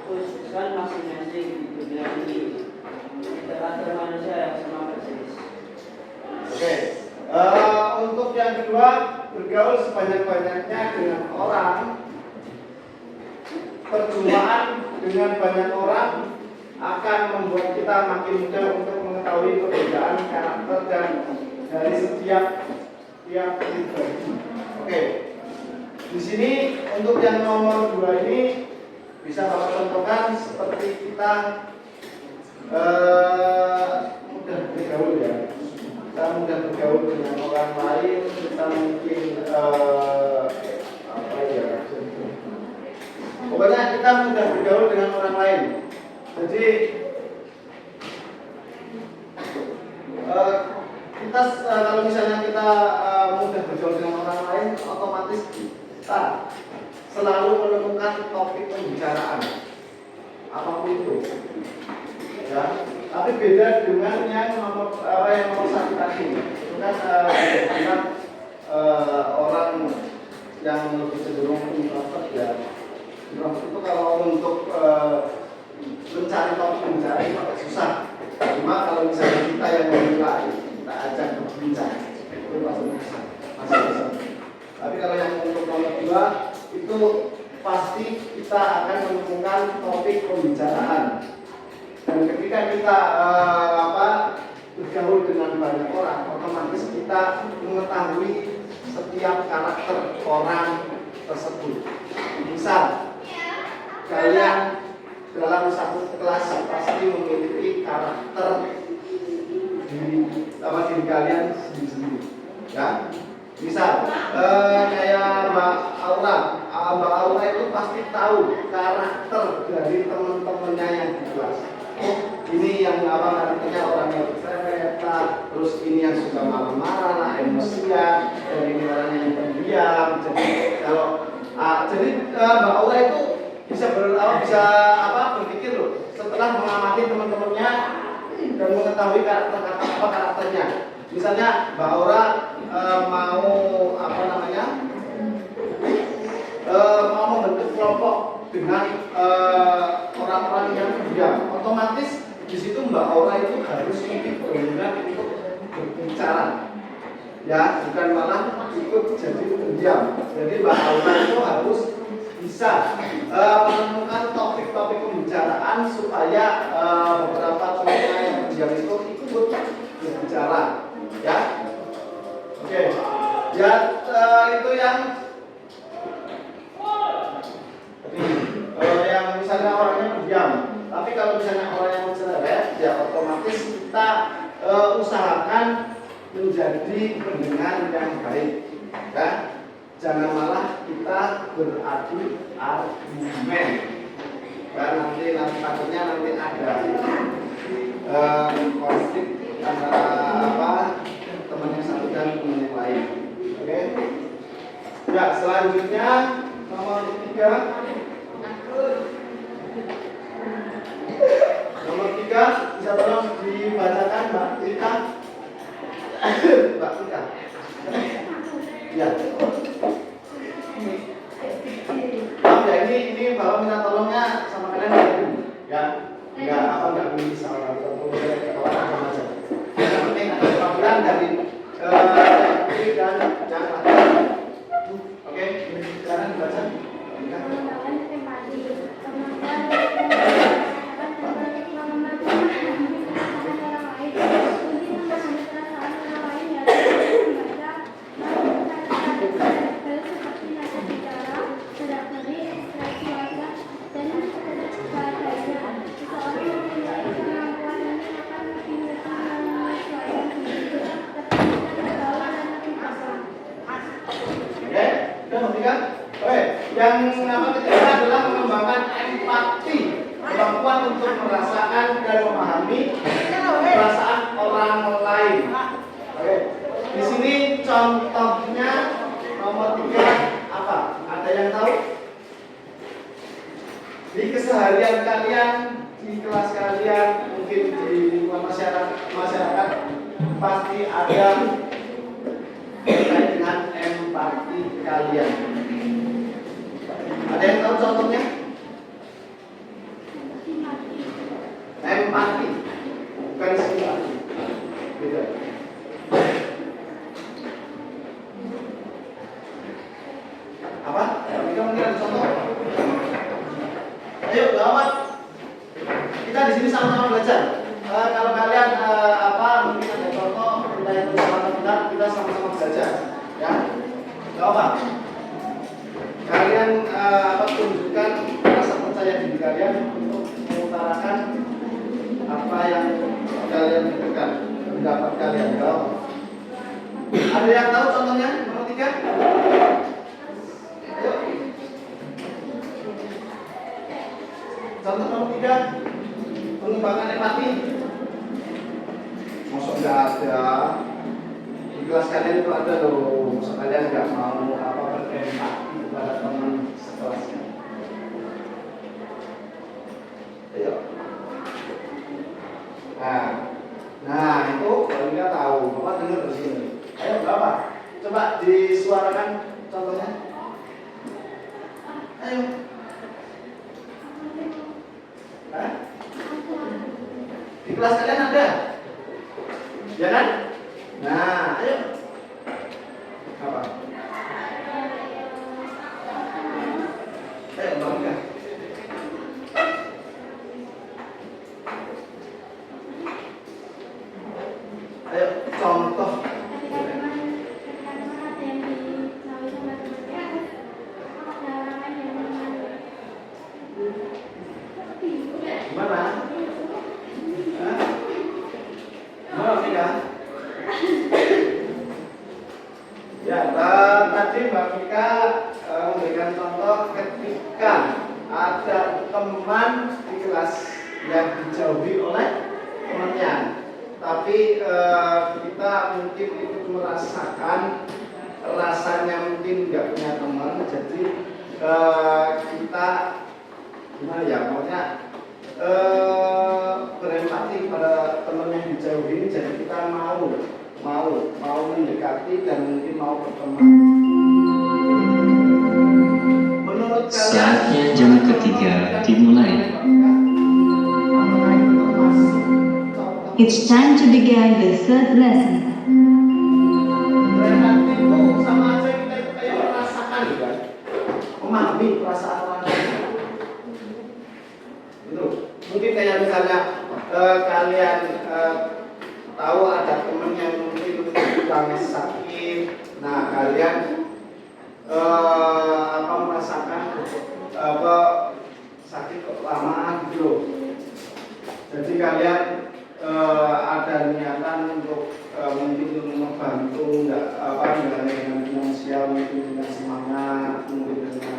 khususkan masing-masing di dunia ini, tidak ada manusia yang sama persis. Oke, untuk yang kedua, bergaul sebanyak-banyaknya dengan orang. Perjumpaan dengan banyak orang akan membuat kita makin mudah untuk mengetahui perbedaan karakter dan dari setiap pribadi. Oke, di sini untuk yang nomor 2 ini bisa Bapak contohkan seperti kita mudah bergaul ya. Kita mudah bergaul dengan orang lain, kita mungkin pokoknya kita mudah bergaul dengan orang lain. Jadi kita kalau misalnya kita mudah bergaul dengan orang lain, otomatis kita selalu menemukan topik pembicaraan apapun itu. Ya, tapi beda dengan yang nomor 1 tadi. Itu kan bilang orang yang lebih cenderung introvert ya. Introvert itu kalau untuk mencari topik pembicara itu agak susah. Cuma kalau misalnya kita yang memulai, kita ajak berbincang, itu masih bisa. Tapi kalau yang untuk nomor 2 itu pasti kita akan menemukan topik pembicaraan. Dan ketika kita bergaul dengan banyak orang, otomatis kita mengetahui setiap karakter orang tersebut. Misal, kalian dalam satu kelas pasti memiliki karakter diri kalian sendiri-sendiri. Ya, misal kayak Mbak Aura itu pasti tahu karakter dari teman-temannya yang di kelas. Oh, ini yang karakternya orang yang cerita, terus ini yang suka marah-marah, emosian, dan ini orang yang pendiam. Jadi kalau Mbak Aura itu bisa berpikir loh, setelah mengamati teman-temannya dan mengetahui karakternya. Misalnya Mbak Aura mau membentuk kelompok dengan orang-orang yang pendiam, otomatis di situ Mbak Aura itu harus lebih berminat untuk berbicara, ya, bukan malah ikut jadi pendiam. Jadi Mbak Aura itu harus bisa menemukan topik-topik pembicaraan supaya beberapa teman yang pendiam itu ikut berbicara, ya. Oke, ya, itu yang misalnya orangnya pendiam. Tapi kalau misalnya orang yang cerewet, ya otomatis kita usahakan menjadi pendengar yang baik, ya. Jangan malah kita beradu argumen, dan nanti takutnya ada konflik antara teman yang satu dan teman yang lain. Oke. Ya, selanjutnya nomor 3. Nomor 3 bisa tolong dibacakan Mbak Ika. Mbak Ika. Ya. Maaf ya, ini Bapak minta tolongnya sama kalian ya. Enggak bisa sama kawan sama aja. Yang penting ada peraturan dari ini dan jangan. Oke, sekarang dibaca. Yang ketiga adalah mengembangkan empati, kemampuan untuk merasakan dan memahami perasaan orang lain. Oke, di sini contohnya nomor 3 apa? Ada yang tahu? Di keseharian kalian, di kelas kalian, mungkin di lingkungan masyarakat pasti ada terkait dengan empati kalian. Ada yang tahu contohnya? Empati, bukan simpati. Beda. Apa? Kita mungkin ada contoh. Ayo, gawat. Kita di sini sama-sama belajar. Kalau kalian mungkin ada contoh, kita yang bersama kita sama-sama belajar. Ya, gak apa. Kalian tunjukkan rasa percaya diri kalian untuk mengutarakan apa yang kalian pikirkan, pendapat kalian. Ada yang tahu contohnya nomor 3? Ayo. Contoh nomor 3, pengembangan empati. Masuk nggak ada? Di kelas kalian itu ada loh. Masuk kalian nggak mau berempati kepada teman sekelasnya. Ayo. Nah itu kalau nggak tahu, Bapak dengar di sini. Ayo Bapak, coba disuarakan contohnya. Ayo. Di kelas kalian ada? Ya kan? Nah, ayo. Apa? Ayo, bangga. Ayo, contoh. Gimana? Tidak? Ya, tadi Mbak Mika memberikan contoh ketika ada teman di kelas yang dijauhi oleh temannya, tapi kita mungkin ikut merasakan rasanya mungkin nggak punya teman, jadi kita gimana ya, maksudnya berempati pada teman yang dijauhi ini, jadi kita mau mendekati dan mungkin mau berteman. Menurut kalian, Saatnya jam ketiga dimulai. It's time to begin the third lesson. berempati itu sama aja kita itu kayak merasakan, kan? Memahami perasaan orang lain. Itu mungkin kayak misalnya kalian tahu ada teman yang mungkin sedang sakit, nah kalian merasakan sakit kok lama gitu loh. Jadi kalian ada niatan untuk mungkin membantu, dengan finansial, mungkin dengan semangat, mungkin dengan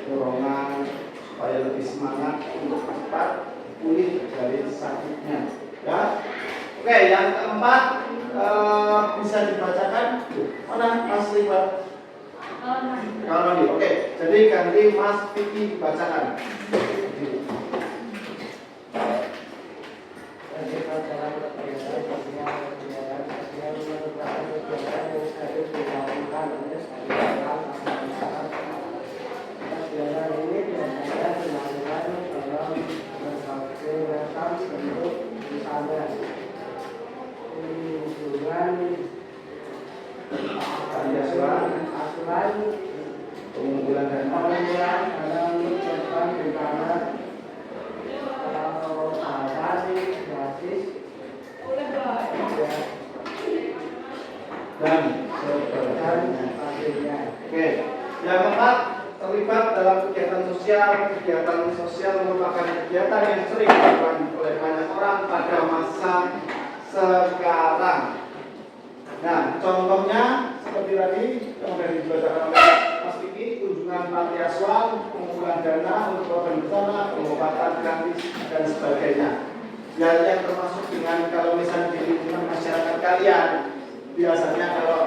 dorongan supaya lebih semangat untuk cepat pulih dari sakitnya. Ya, oke. Yang keempat bisa dibacakan mana Mas Liwan? Kalau mandi, oke. Jadi ganti Mas Vicky dibacakan. panti asuhan, pengumpulan dana untuk korban bencana dan sebagainya. Oke, yang keempat, terlibat dalam kegiatan sosial. Kegiatan sosial merupakan kegiatan yang sering dilakukan oleh banyak orang pada masa sekarang. Nah, contohnya seperti tadi yang sudah dibacakan oleh Mas Vicky, kunjungan panti asuhan, pengumpulan dana untuk korban bencana, pengobatan gratis dan sebagainya. Yang termasuk dengan kalau misalnya di lingkungan masyarakat kalian, biasanya kalau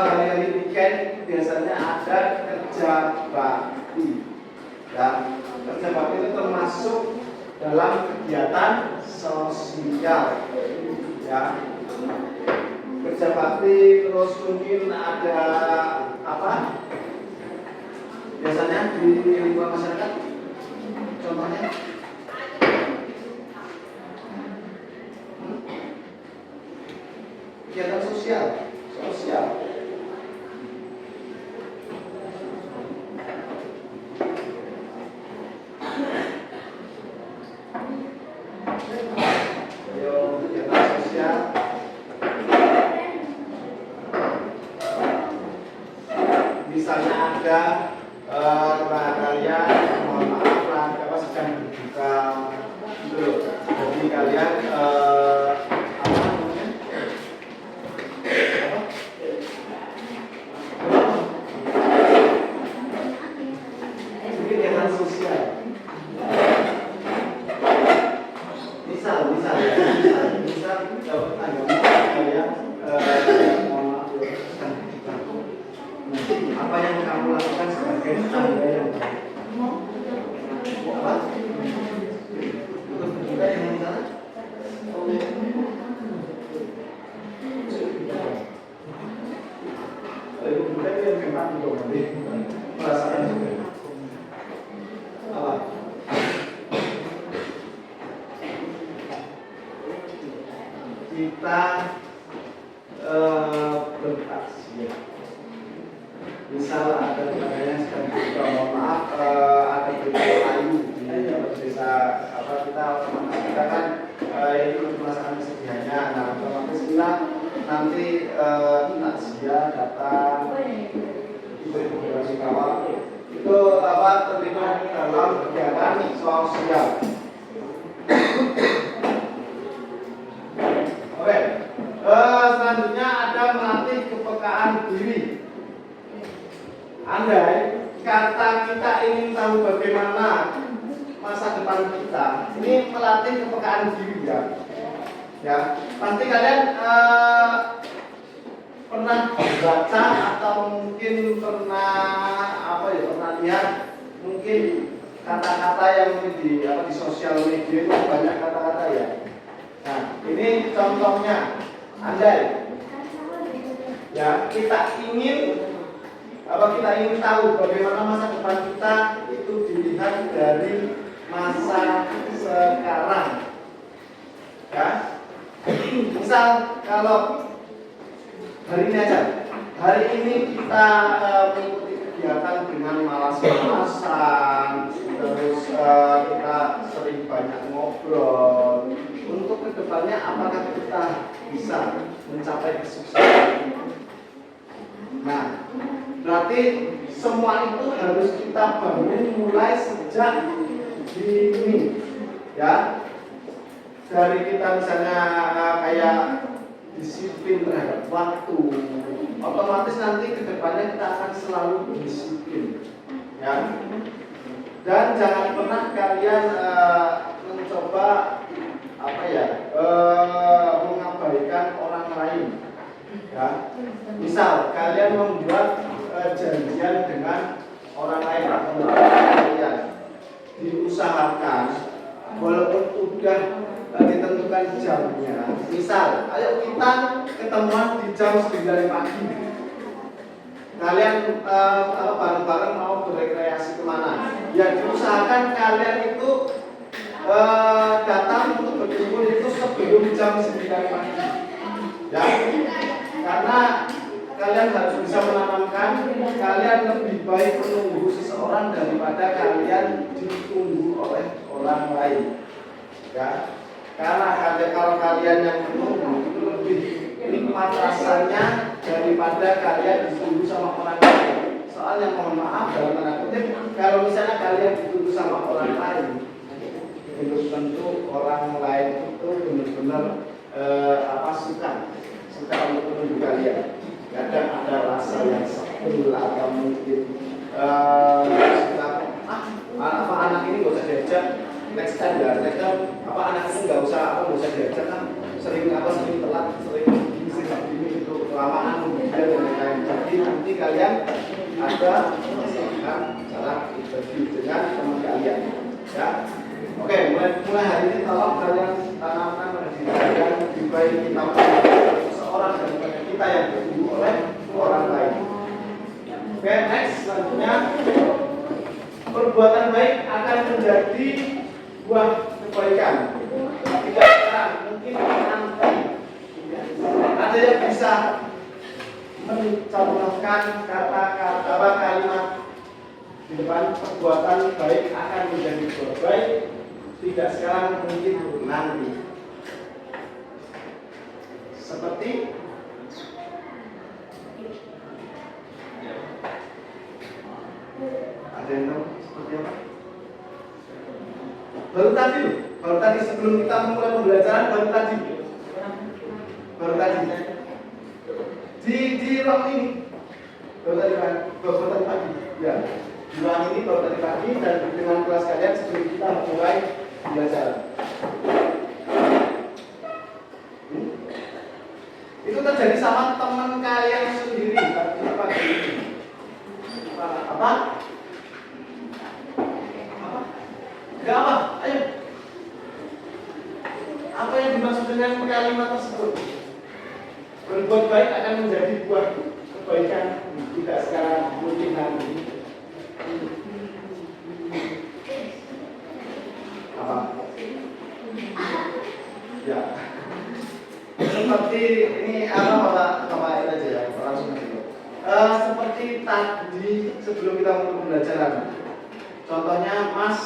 hari-hari weekend biasanya ada kerja bakti. Ya, kerja bakti itu termasuk dalam kegiatan sosial. Ya, kerja bakti, terus mungkin ada apa? Biasanya di lingkungan masyarakat, contohnya kegiatan sosial. Kegiatan sosial. Misalnya ada kalian, mohon maaf lah, kalau sedang berbuka gitu. Jadi kalian kegiatan sosial. Misal kalau kalian mohon maaf sedang berbuka. Apa yang kamu lakukan sebagai tangga yang apa? Untuk berbuka yang sana? Kalau ibu berbuka itu yang memang untuk nanti merasakan juga. Apa? Kita bertakziah. Misal ada tetangganya sedang berbuka, mohon maaf, ada berita layu di desa apa kita kan itu untuk merasakan kesedihannya. Nah, otomatis kita nanti takziah datang diberi beberapa kawal itu apa terlibat dalam kegiatan sosial. Oke, selanjutnya ada melatih kepekaan diri. Andai kata kita ingin tahu bagaimana masa depan kita, ini melatih kepekaan diri ya. Ya, pasti kalian pernah baca atau mungkin pernah pernah lihat mungkin kata-kata yang di sosial media itu banyak kata-kata ya. Nah, ini contohnya. Andai ya kita ingin tahu bagaimana masa depan kita itu dilihat dari masa sekarang. Ya. Misal kalau hari ini kita mengikuti kegiatan dengan malas-malasan, terus kita sering banyak ngobrol. Untuk kedepannya apakah kita bisa mencapai kesuksesan? Nah, berarti semua itu harus kita bangun mulai sejak dini, ya. Dari kita misalnya kayak disiplin terhadap waktu, otomatis nanti kedepannya kita akan selalu disiplin, ya. Dan jangan pernah kalian mencoba mengabaikan orang lain. Ya, misal kalian membuat janjian dengan orang lain atau kalian diusahakan walaupun sudah ditentukan jamnya. Misal, ayo kita ketemuan di jam 9 pagi. Kalian bareng-bareng mau berrekreasi kemana? Ya diusahakan kalian itu datang untuk berkumpul itu sebelum jam 9 pagi. Ya, karena kalian harus bisa menanamkan kalian lebih baik menunggu seseorang daripada kalian ditunggu oleh orang lain. Ya, karena kalau kalian yang menunggu itu lebih nikmat rasanya daripada kalian ditunggu sama orang lain. Soalnya mohon maaf dalam tanda kutip, kalau misalnya kalian ditunggu sama orang lain, belum tentu orang lain itu benar-benar suka untuk menunggu kalian. Kadang ada rasa yang sebel atau mungkin suka anak ini gak usah diajak next time ya, anak ini nggak usah diajak kan, sering telat, sering ini itu kelamaan kemudian dan lain-lain. Jadi nanti kalian ada melaksanakan cara interview dengan teman kalian, ya. Oke, mulai hari ini tolong kalian tanamkan pada diri kalian lebih baik kita seseorang daripada kita yang ditunggu oleh orang lain. Oke, next selanjutnya, perbuatan baik akan menjadi buah kebaikan. Tidak sekarang, mungkin nanti. Ada yang bisa mencontohkan kata-kata kalimat di depan perbuatan baik akan menjadi buah baik. Tidak sekarang, mungkin nanti. Seperti ada yang tahu seperti apa? Baru tadi sebelum kita memulai pembelajaran, baru tadi di ruang ini baru tadi pagi, ya. Di ruang ini baru tadi pagi dan dengan kelas kalian sebelum kita memulai pembelajaran. Itu terjadi sama teman kalian sendiri tadi pagi ini. Apa? Enggak apa? Ayo. Apa yang dimaksud dengan kalimat tersebut? Berbuat baik akan menjadi buah kebaikan, tidak sekarang, mungkin nanti. Apa? Ya. Seperti ini apa Bapak itu aja ya, langsung aja. Seperti tadi sebelum kita mulai pembelajaran. Contohnya Mas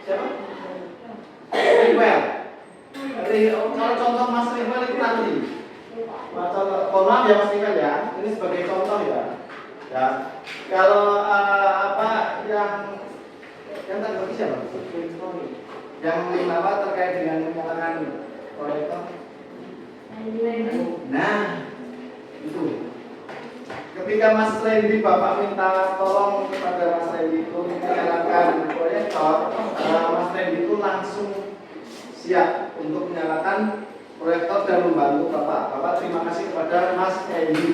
siapa? Riwel. Kalau contoh Mas Riwel itu nanti. Mohon maaf ya Mas Riwel ya. Ini sebagai contoh ya. Ya. Kalau yang tadi siapa? Yang terkait dengan menyalakan proyektor. Nah, itu. Ketika Mas Randy, Bapak minta tolong kepada Mas Randy itu menyalakan proyektor, Mas Randy itu langsung siap untuk menyalakan proyektor dan membantu Bapak. Bapak terima kasih kepada Mas Randy.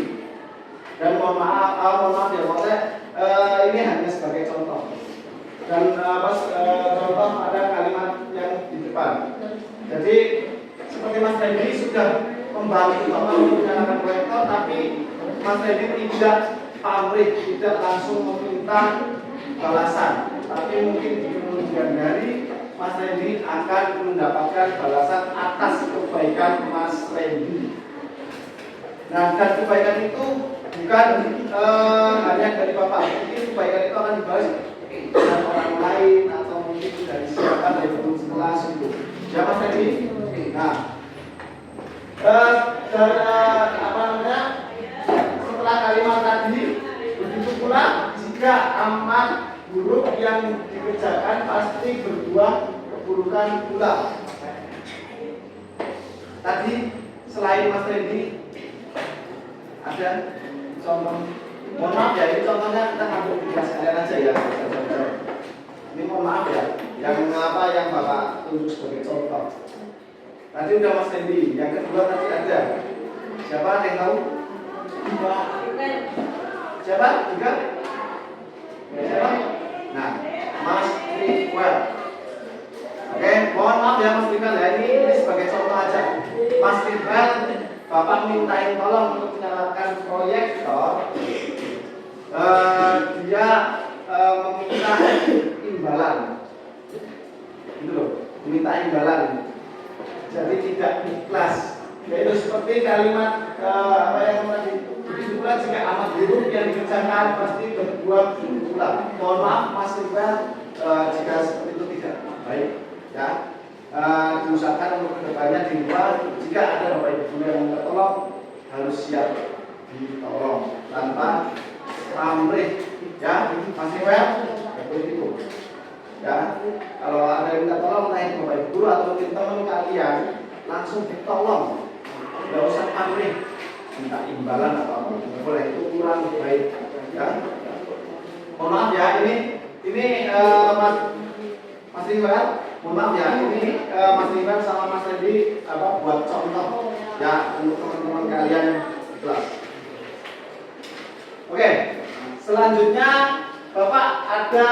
Dan mohon maaf ya, maksudnya ini hanya sebagai contoh. Dan contoh ada kalimat yang di depan. Jadi seperti Mas Randy sudah membantu Bapak untuk menyalakan proyektor, tapi Mas Randy tidak pamrih, tidak langsung meminta balasan, tapi mungkin di kemudian hari Mas Randy akan mendapatkan balasan atas kebaikan Mas Randy. Nah, dan kebaikan itu bukan hanya dari Bapak, mungkin kebaikan itu akan dibalas dengan orang lain atau mungkin dari siapa dari guru sekelas itu. Ya Mas Randy. Nah, setelah kalimat tadi, begitu pula jika amal buruk yang dikerjakan pasti berbuah keburukan pula. Tadi selain Mas Randy ada contoh. Mohon maaf ya, ini contohnya kita ambil di kelas kalian aja ya. Ini mohon maaf ya, yang Bapak tunjuk sebagai contoh. Tadi udah Mas Randy, yang kedua tadi ada. Siapa ada yang tahu? Siapa? Juga? Siapa? Nah, Mas Rikwel. Oke, mohon maaf ya Mas Rikwel ya, ini sebagai contoh aja. Mas Rikwel, Bapak mintain tolong untuk menyalakan proyektor. Dia meminta imbalan. Gitu loh, meminta imbalan. Jadi tidak ikhlas Yaitu seperti kalimat apa yang tadi, begitu pula jika amat buruk yang dikerjakan pasti berbuat pula. Mohon maaf Mas Iqbal, jika seperti itu tidak baik, ya. Diusahakan untuk kedepannya di luar, jika ada Bapak Ibu yang minta tolong harus siap ditolong tanpa pamrih, ya. Mas Iqbal, seperti itu. Ya, kalau ada yang minta tolong naik Bapak Ibu atau teman kalian langsung ditolong, nggak usah pamrih minta imbalan atau apa, nggak boleh, itu kurang baik, ya. Mohon maaf ya, ini Mas Iqbal, mohon maaf ya, ini Mas Iqbal sama Mas Randy buat contoh ya untuk teman-teman kalian di kelas. Oke, selanjutnya Bapak ada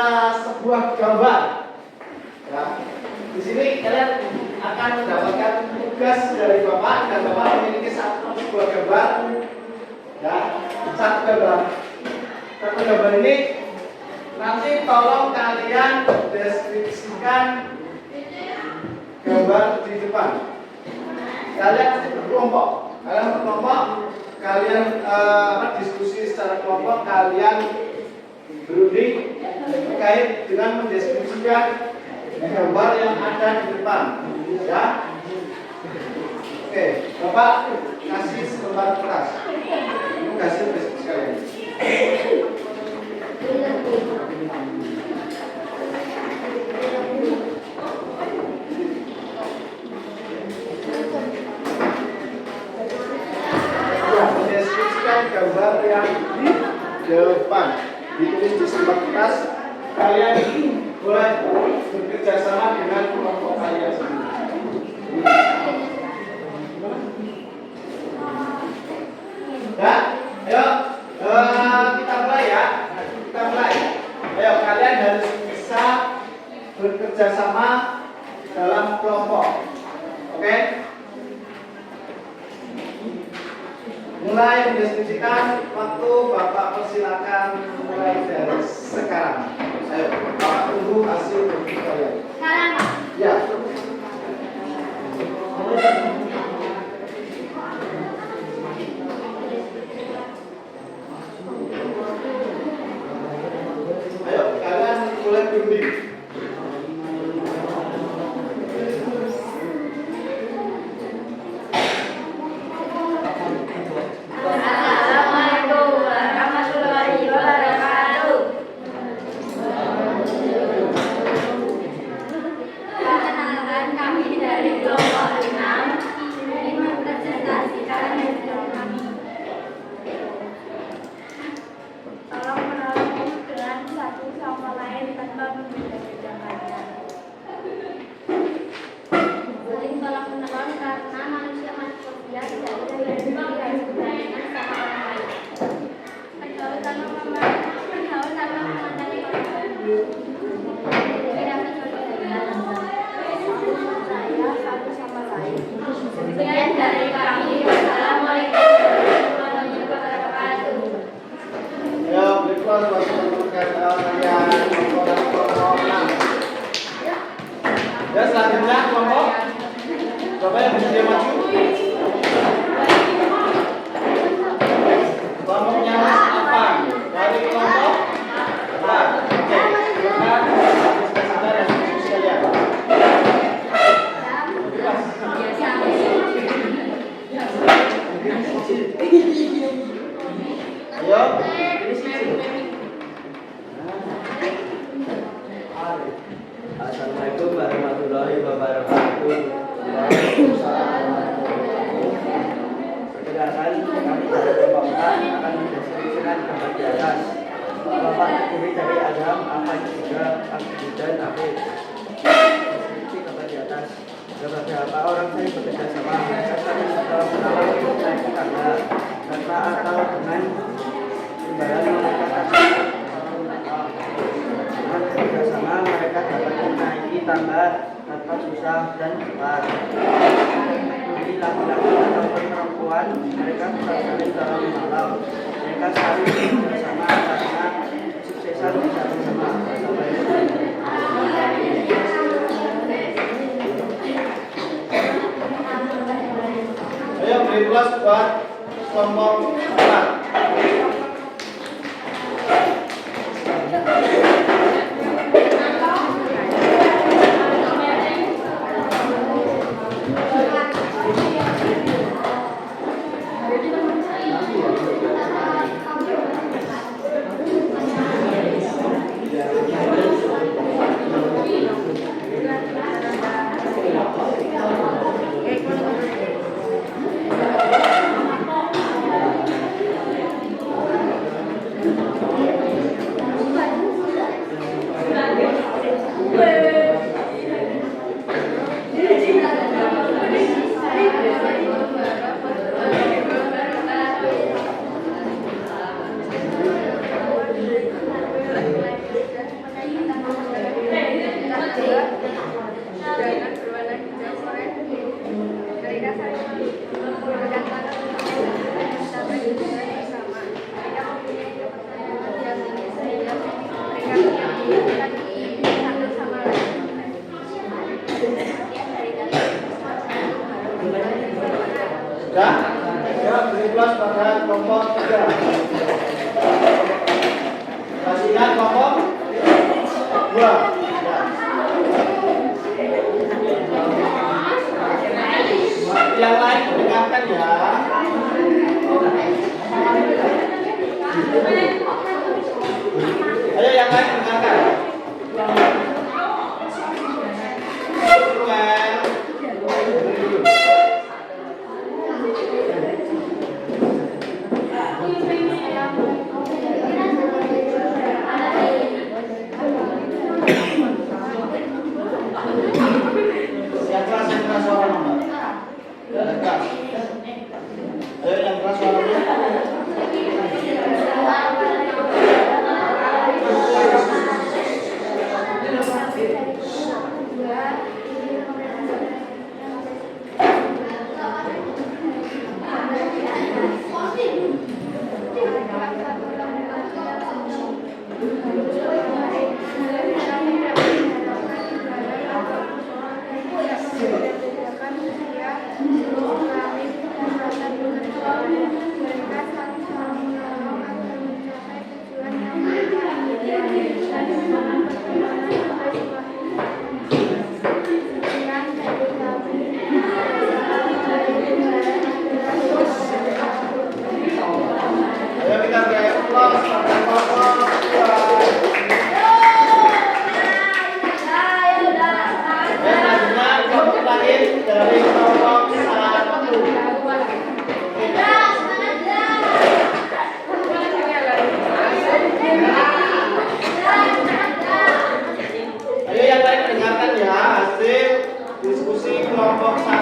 sebuah gambar. Ya. Di sini kalian akan mendapatkan tugas dari Bapak dan Bapak memiliki sebuah gambar. Ya, satu gambar ini nanti tolong kalian deskripsikan gambar di depan. Kalian nanti berkelompok. Kalian diskusi secara kelompok, kalian berunding terkait dengan mendeskripsikan gambar yang ada di depan, ya. Oke, Bapak kasih selembar kertas. Ini kasih deskripsi kalian. Ya, mendeskripsikan gambar yang di depan. Ditulis di selembar kertas. Kalian boleh bekerja sama dengan kelompok kalian sendiri. Ya, ayo kita mulai ya. Ayo kalian harus bisa bekerja sama dalam kelompok. Oke? Mulai mendeskripsikan, waktu Bapak persilakan mulai dari sekarang. Ayo, Bapak tunggu hasil dari kalian. Sekarang, Pak. Ya. Ayo, kalian mulai berunding. Assalamualaikum warahmatullahi wabarakatuh. Perkenalkan, kami dari kelompok 6 ingin mempresentasikan hasil kami. Tolong menolong dengan satu sama lain tanpa membeda-bedakannya. Saling tolong menolong karena manusia masih sosial, tidak ada yang harus berhubungan sama orang lain. Bergaul tanpa memandang orang lain. Jadi rasa solidaritas. Satu sama lain. Sekian dari kami. Wassalamualaikum warahmatullahi wabarakatuh. Ya, berikut kalian kelompok 6. Ya, selanjutnya kelompok Bapak yang bersedia maju. Kelompoknya Mas Afan dari kelompok 4. Oke, silakan diskusi dan diskusi kalian. Ayo. Assalamualaikum warahmatullahi wabarakatuh. Perkenalkan, kami dari kelompok 4 akan mendeskripsikan gambar di atas. Bapak terdiri dari Adam, Afan, juga Abdi dan Afid. Deskripsi gambar di atas. Beberapa orang sering bekerja sama, mereka saling menolong untuk naik tangga tanpa atau dengan imbalan mereka kasih. Dengan kerjasama mereka dapat menaiki tangga tanpa susah dan cepat. Bagi laki-laki ataupun perempuan, mereka saling dalam malam. Mereka saling bersama karena suksesan bersama. Ayo Ayo yang lain dengarkan. Yang keras suara Mbak. Yang keras. Ayo yang keras suaranya. Ayo kita beri aplaus pada kelompok dua. Selanjutnya kelompok lain dari kelompok 1. Ayo yang lain dengarkan ya hasil diskusi kelompok 1.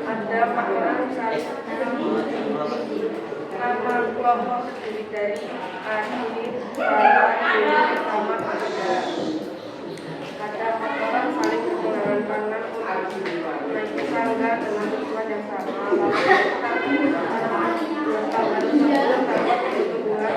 Ada 4 orang saling nama kelompok terdiri dari Adit, Farah, Dewi, Ahmad, Ada 4 orang saling berpengalaman pandan untuk naik tangga dengan tujuan yang sama. Lalu kita berpengalaman 2 tahun sebelum dapat pertumbuhan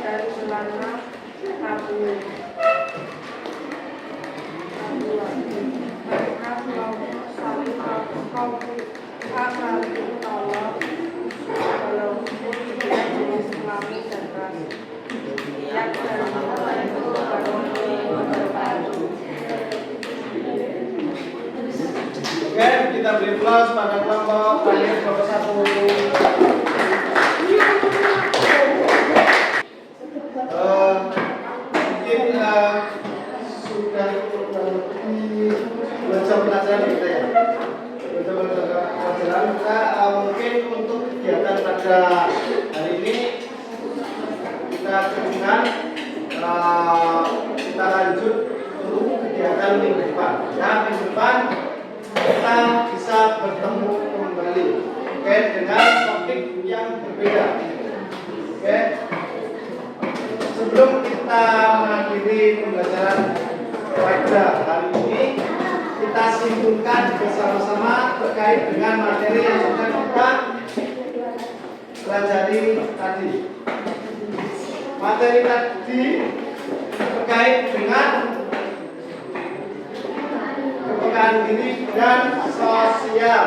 dari celana tabung. Mereka kelompok saling walaupun tidak jenis kelamin dan ras. Yang dari mulai itu baru berbaru. Oke, kita beri aplaus pada kelompok lain kelompok 1. Mungkin sudah belajar pelajaran kita ya. Pelajaran kita mungkin untuk kegiatan pada hari ini kita cukupkan, kita lanjut untuk kegiatan minggu depan. Ya, minggu depan kita bisa bertemu kembali, oke, dengan topik yang berbeda. Oke. Sebelum kita mengakhiri pembelajaran pada hari ini, kita simpulkan bersama-sama terkait dengan materi yang sudah kita pelajari tadi. Materi tadi terkait dengan kepekaan diri dan sosial.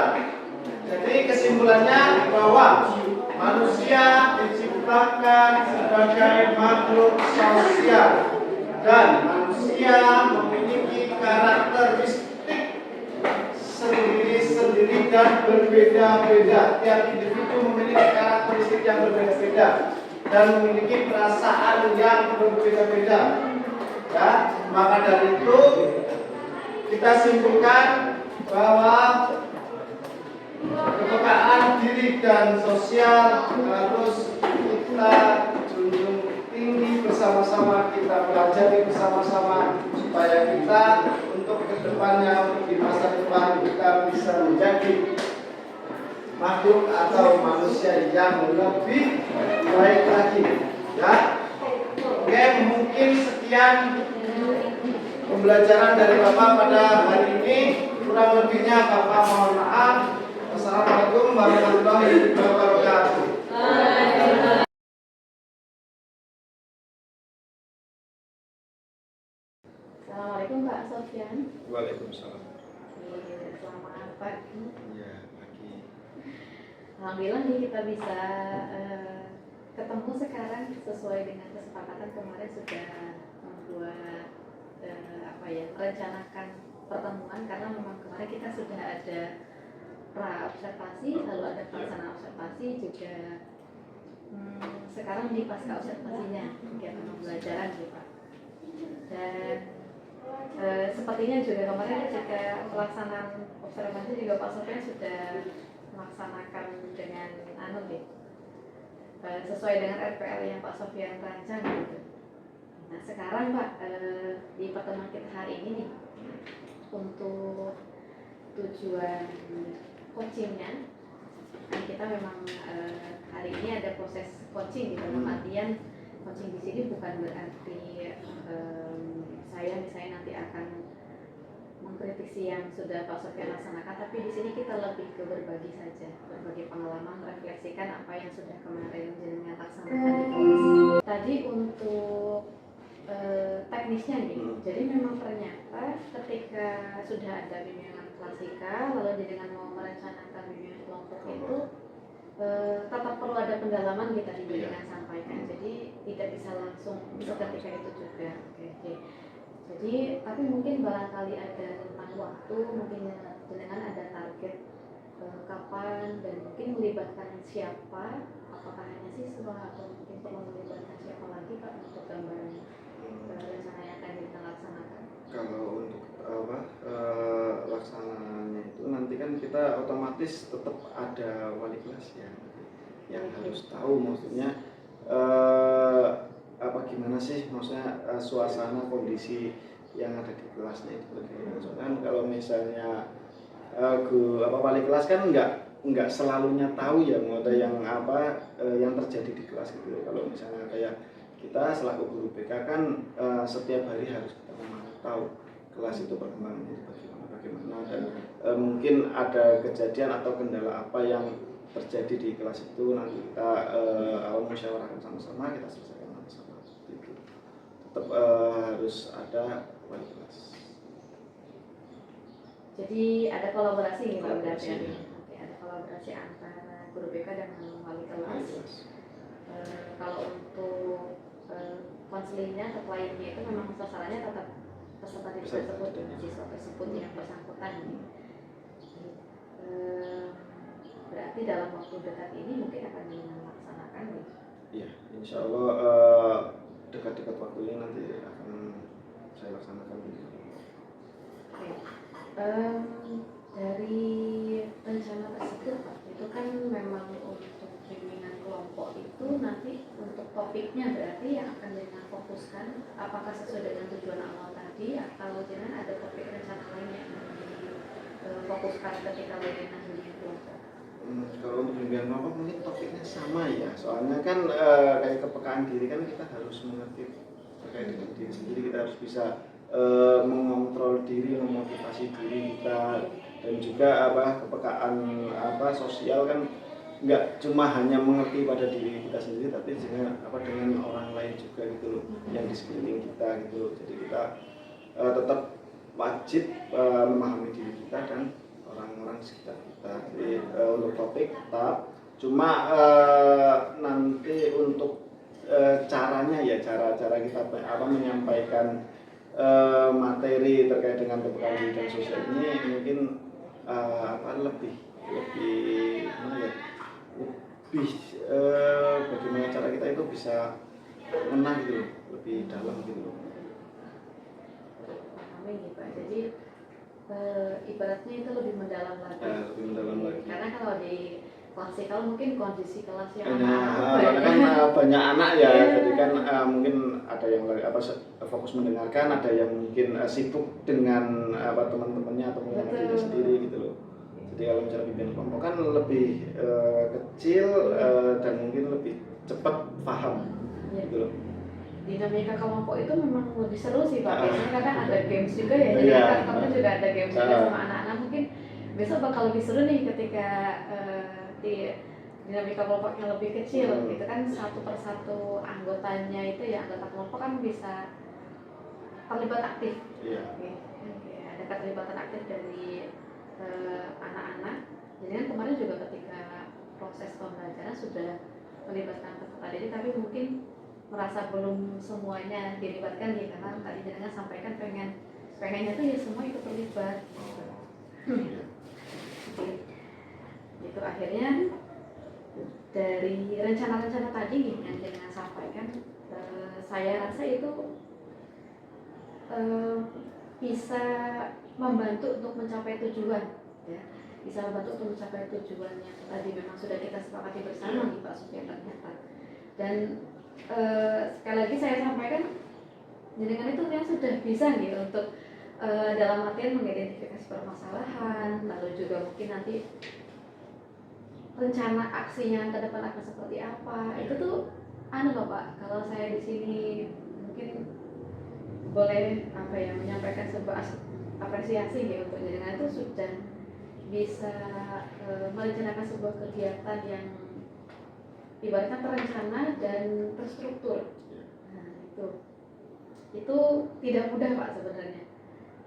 Jadi kesimpulannya bahwa manusia diciptakan sebagai makhluk sosial dan manusia memiliki karakteristik sendiri-sendiri dan berbeda-beda. Tiap individu memiliki karakteristik yang berbeda-beda dan memiliki perasaan yang berbeda-beda. Ya, maka dari itu kita simpulkan bahwa Kepekaan diri dan sosial harus kita junjung tinggi bersama-sama, kita pelajari bersama-sama supaya kita untuk kedepannya di masa depan kita bisa menjadi makhluk atau manusia yang lebih baik lagi. Ya, oke, mungkin sekian pembelajaran dari Bapak pada hari ini. Kurang lebihnya Bapak mohon maaf. Wassalamualaikum warahmatullahi wabarakatuh. Assalamualaikum Pak Sofyan. Waalaikumsalam. Selamat pagi. Ya, pagi. Alhamdulillah nih kita bisa ketemu sekarang sesuai dengan kesepakatan kemarin sudah membuat merencanakan pertemuan, karena memang kemarin kita sudah ada pra observasi, lalu ada pelaksanaan observasi juga. Sekarang di pasca observasinya kegiatan pembelajaran gitu Pak. Dan sepertinya juga kemarin ketika pelaksanaan observasi juga Pak Sofyan sudah melaksanakan dengan sesuai dengan RPL yang Pak Sofyan rancang gitu. Nah sekarang Pak, di pertemuan kita hari ini nih, untuk tujuan coachingnya, kita memang hari ini ada proses coaching gitu. Dalam artian coaching di sini bukan berarti saya misalnya nanti akan mengkritisi yang sudah Pak Sofyan laksanakan, tapi di sini kita lebih ke berbagi saja, berbagi pengalaman, refleksikan apa yang sudah kemarin jenengan laksanakan di komisi. Tadi untuk teknisnya nih, jadi memang ternyata ketika sudah ada bimbingan klasika, lalu jenengan mau merencanakan bimbingan kelompok itu tetap perlu ada pendalaman kita di jenengan sampaikan, jadi tidak bisa langsung seketika itu juga. Oke. Jadi tapi mungkin barangkali ada tentang waktu, mungkin jenengan ada target kapan dan mungkin melibatkan siapa, apakah hanya siswa atau mungkin perlu melibatkan siapa lagi Pak untuk gambaran rencana yang akan kita laksanakan. Kalau untuk laksananya itu nanti kan kita otomatis tetap ada wali kelas ya, yang harus tahu maksudnya gimana sih maksudnya suasana kondisi yang ada di kelasnya itu bagaimana. Soalnya kan kalau misalnya wali kelas kan nggak selalunya tahu ya ada yang terjadi di kelas gitu. Kalau misalnya kayak kita selaku guru BK kan setiap hari harus kita memantau kelas itu perkembangannya bagaimana dan mungkin ada kejadian atau kendala apa yang terjadi di kelas itu nanti kita musyawarahkan sama-sama, kita selesaikan sama-sama. Itu tetap harus ada wali kelas. Jadi ada kolaborasi nih Pak berarti ya. Oke, ada kolaborasi antara guru BK dan wali kelas. Kalau untuk konselingnya atau kliennya itu memang sasarannya tetap peserta didik tersebut, siswa tersebut yang bersangkutan. Berarti dalam waktu dekat ini mungkin akan dilaksanakan. Iya, insya Allah dekat-dekat waktu ini nanti akan saya laksanakan. Oke. Dari rencana tersebut Pak, itu kan memang untuk bimbingan kelompok itu nanti untuk topiknya berarti yang akan dengan fokuskan apakah sesuai dengan tujuan awal tadi atau jangan ada topik rencana lain yang fokuskan ketika bimbingan kelompok. Kalau untuk bimbingan kelompok mungkin topiknya sama ya, soalnya kan kayak kepekaan diri kan kita harus mengerti terkait dengan diri sendiri, kita harus bisa mengontrol diri, memotivasi diri kita, dan juga kepekaan sosial kan nggak cuma hanya mengerti pada diri kita sendiri, tapi juga dengan orang lain juga gitu loh, yang di sekeliling kita gitu loh. Jadi kita tetap wajib memahami diri kita dan orang-orang sekitar kita. Jadi untuk topik tetap, cuma nanti untuk caranya ya, cara kita menyampaikan materi terkait dengan kepekaan diri dan sosial ini mungkin lebih bagaimana cara kita itu bisa menang gitu loh, lebih dalam gitu loh. Pahami nih Pak. Jadi ibaratnya itu lebih mendalam lagi. Lebih mendalam lagi. Karena kalau di klasikal mungkin kondisi kelas yang Nah, karena kan banyak anak ya, jadi kan mungkin ada yang fokus mendengarkan, ada yang mungkin sibuk dengan teman-temannya atau dengan diri sendiri gitu loh. Jadi kalau misalnya bimbingan kelompok kan lebih kecil dan mungkin lebih cepat paham gitu loh. Dinamika kelompok itu memang lebih seru sih Pak. Biasanya kadang ada games juga ya, jadi kan kamu juga ada games juga sama anak-anak. Mungkin besok bakal lebih seru nih ketika di dinamika kelompoknya lebih kecil gitu kan, satu persatu anggotanya itu ya, anggota kelompok kan bisa terlibat aktif. Ada keterlibatan aktif dari anak-anak. Jadi kan kemarin juga ketika proses pembelajaran sudah melibatkan peserta didik, tapi mungkin merasa belum semuanya dilibatkan ya, karena tadi jenengan sampaikan pengennya tuh ya semua ikut terlibat. Itu akhirnya dari rencana-rencana tadi nih yang jenengan sampaikan, saya rasa itu bisa membantu untuk mencapai tujuan ya, bisa membantu untuk mencapai tujuan yang tadi memang sudah kita sepakati bersama nih Pak Supya ternyata. Dan sekali lagi saya sampaikan, jenengan itu yang sudah bisa nih untuk dalam artian mengidentifikasi permasalahan, lalu juga mungkin nanti rencana aksinya ke depan akan seperti apa. Itu tuh loh Pak, kalau saya di sini mungkin boleh menyampaikan sebuah apresiasi ya untuk jenengan, itu sudah bisa merencanakan sebuah kegiatan yang ibaratnya terencana dan terstruktur. Nah, itu tidak mudah Pak sebenarnya.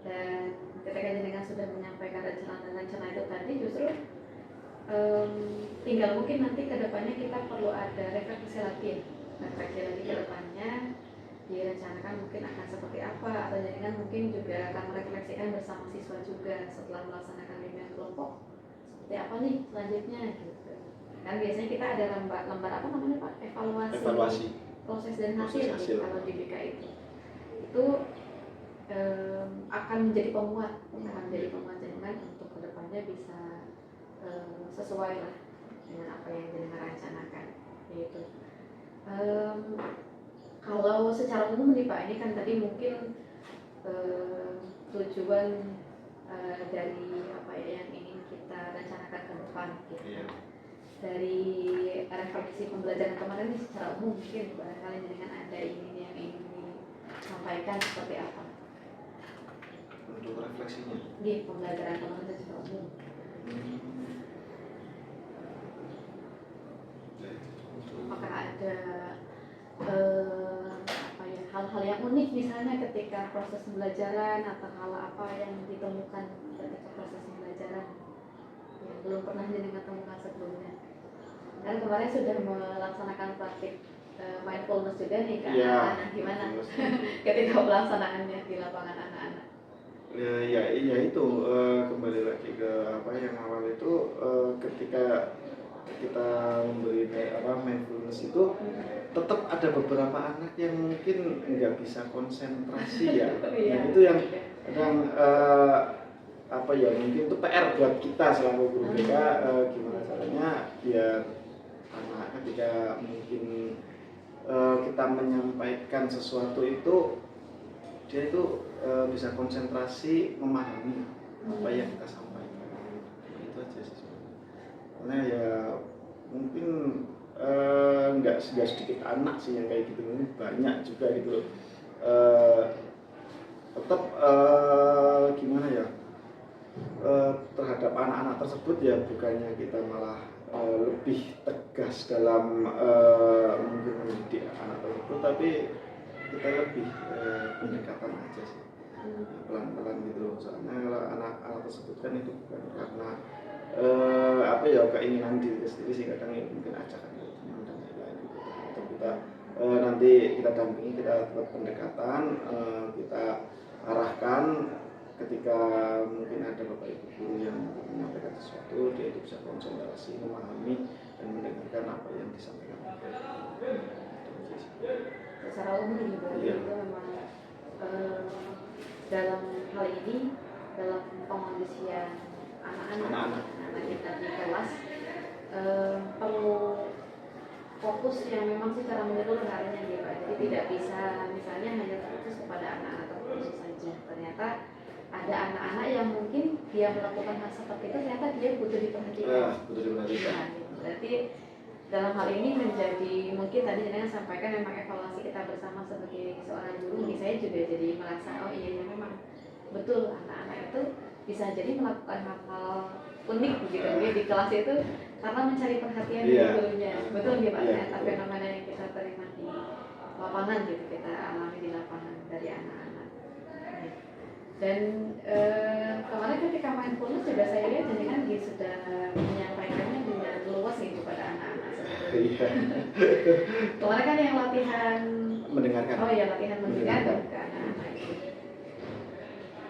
Dan ketika jenengan sudah menyampaikan rencana itu tadi, justru tinggal mungkin nanti ke depannya kita perlu ada refleksi lagi ke depannya, direncanakan mungkin akan seperti apa, atau jenengan mungkin juga akan merefleksikan bersama siswa juga setelah melaksanakan bimbingan kelompok seperti apa nih selanjutnya gitu. Kan biasanya kita ada lembar apa namanya Pak? Evaluasi proses dan hasil. Kalau di BK itu akan menjadi penguat jenengan untuk kedepannya bisa sesuai lah dengan apa yang jenengan rencanakan. Yaitu kalau secara umum nih Pak, ini kan tadi mungkin tujuan dari apa ya yang ingin kita rencanakan ke depan gitu. Dari refleksi pembelajaran kemarin ini secara umum mungkin barangkali dengan ada yang ingin disampaikan seperti apa untuk refleksinya di pembelajaran kemarin secara umum. Apakah ada hal-hal yang unik misalnya ketika proses pembelajaran, atau hal apa yang ditemukan ketika proses pembelajaran yang belum pernah jenengan temukan sebelumnya? Kan kemarin sudah melaksanakan praktik mindfulness juga nih Kak. Nah, gimana ketika pelaksanaannya di lapangan anak-anak? Ya itu kembali lagi ke apa yang awal itu, ketika kita memberi mindfulness itu tetap ada beberapa anak yang mungkin nggak bisa konsentrasi ya. Nah itu yang kadang mungkin itu PR buat kita selaku guru BK, gimana caranya biar anak ketika mungkin kita menyampaikan sesuatu itu dia itu bisa konsentrasi memahami apa yang kita sampaikan. Itu aja sih sebenarnya. Karena ya mungkin nggak sedikit anak sih yang kayak gitu, banyak juga gitu loh. Tetap gimana ya, terhadap anak-anak tersebut ya bukannya kita malah lebih tegas dalam mungkin mendidik anak tersebut, tapi kita lebih pendekatan aja sih, pelan-pelan gitu loh. Soalnya kalau anak-anak tersebut kan itu bukan karena keinginan diri sendiri sih, kadang ya mungkin ajakan dari teman dan lain-lain gitu. Atau kita nanti kita dampingi, kita buat pendekatan, kita arahkan ketika mungkin ada bapak ibu guru yang menyampaikan sesuatu, dia itu bisa konsentrasi, memahami dan mendengarkan apa yang disampaikan. Secara umum juga itu memang dalam hal ini dalam pengondisian anak-anak anak kita di kelas perlu fokus yang memang secara menyeluruh harinya gitu Pak. Jadi tidak bisa misalnya hanya fokus kepada anak-anak tertentu saja. Ternyata ada anak-anak yang mungkin dia melakukan hal seperti itu ternyata dia butuh diperhatikan. Butuh diperhatikan. Nah, gitu. Berarti dalam hal ini menjadi mungkin tadi jenengan sampaikan memang evaluasi kita bersama sebagai seorang guru, saya juga jadi merasa oh iya ya memang betul anak-anak itu bisa jadi melakukan hal-hal unik begitu ya di kelas itu karena mencari perhatian dari gurunya. Betul ya Pak, ternyata fenomena yang kita terima di lapangan gitu, kita alami di lapangan dari anak-anak. Dan kemarin ketika mindfulness juga saya lihat jenengan sudah menyampaikannya dengan luas gitu pada anak-anak. Kemarin kan yang latihan mendengarkan. Oh iya, latihan mendengarkan ke anak-anak itu.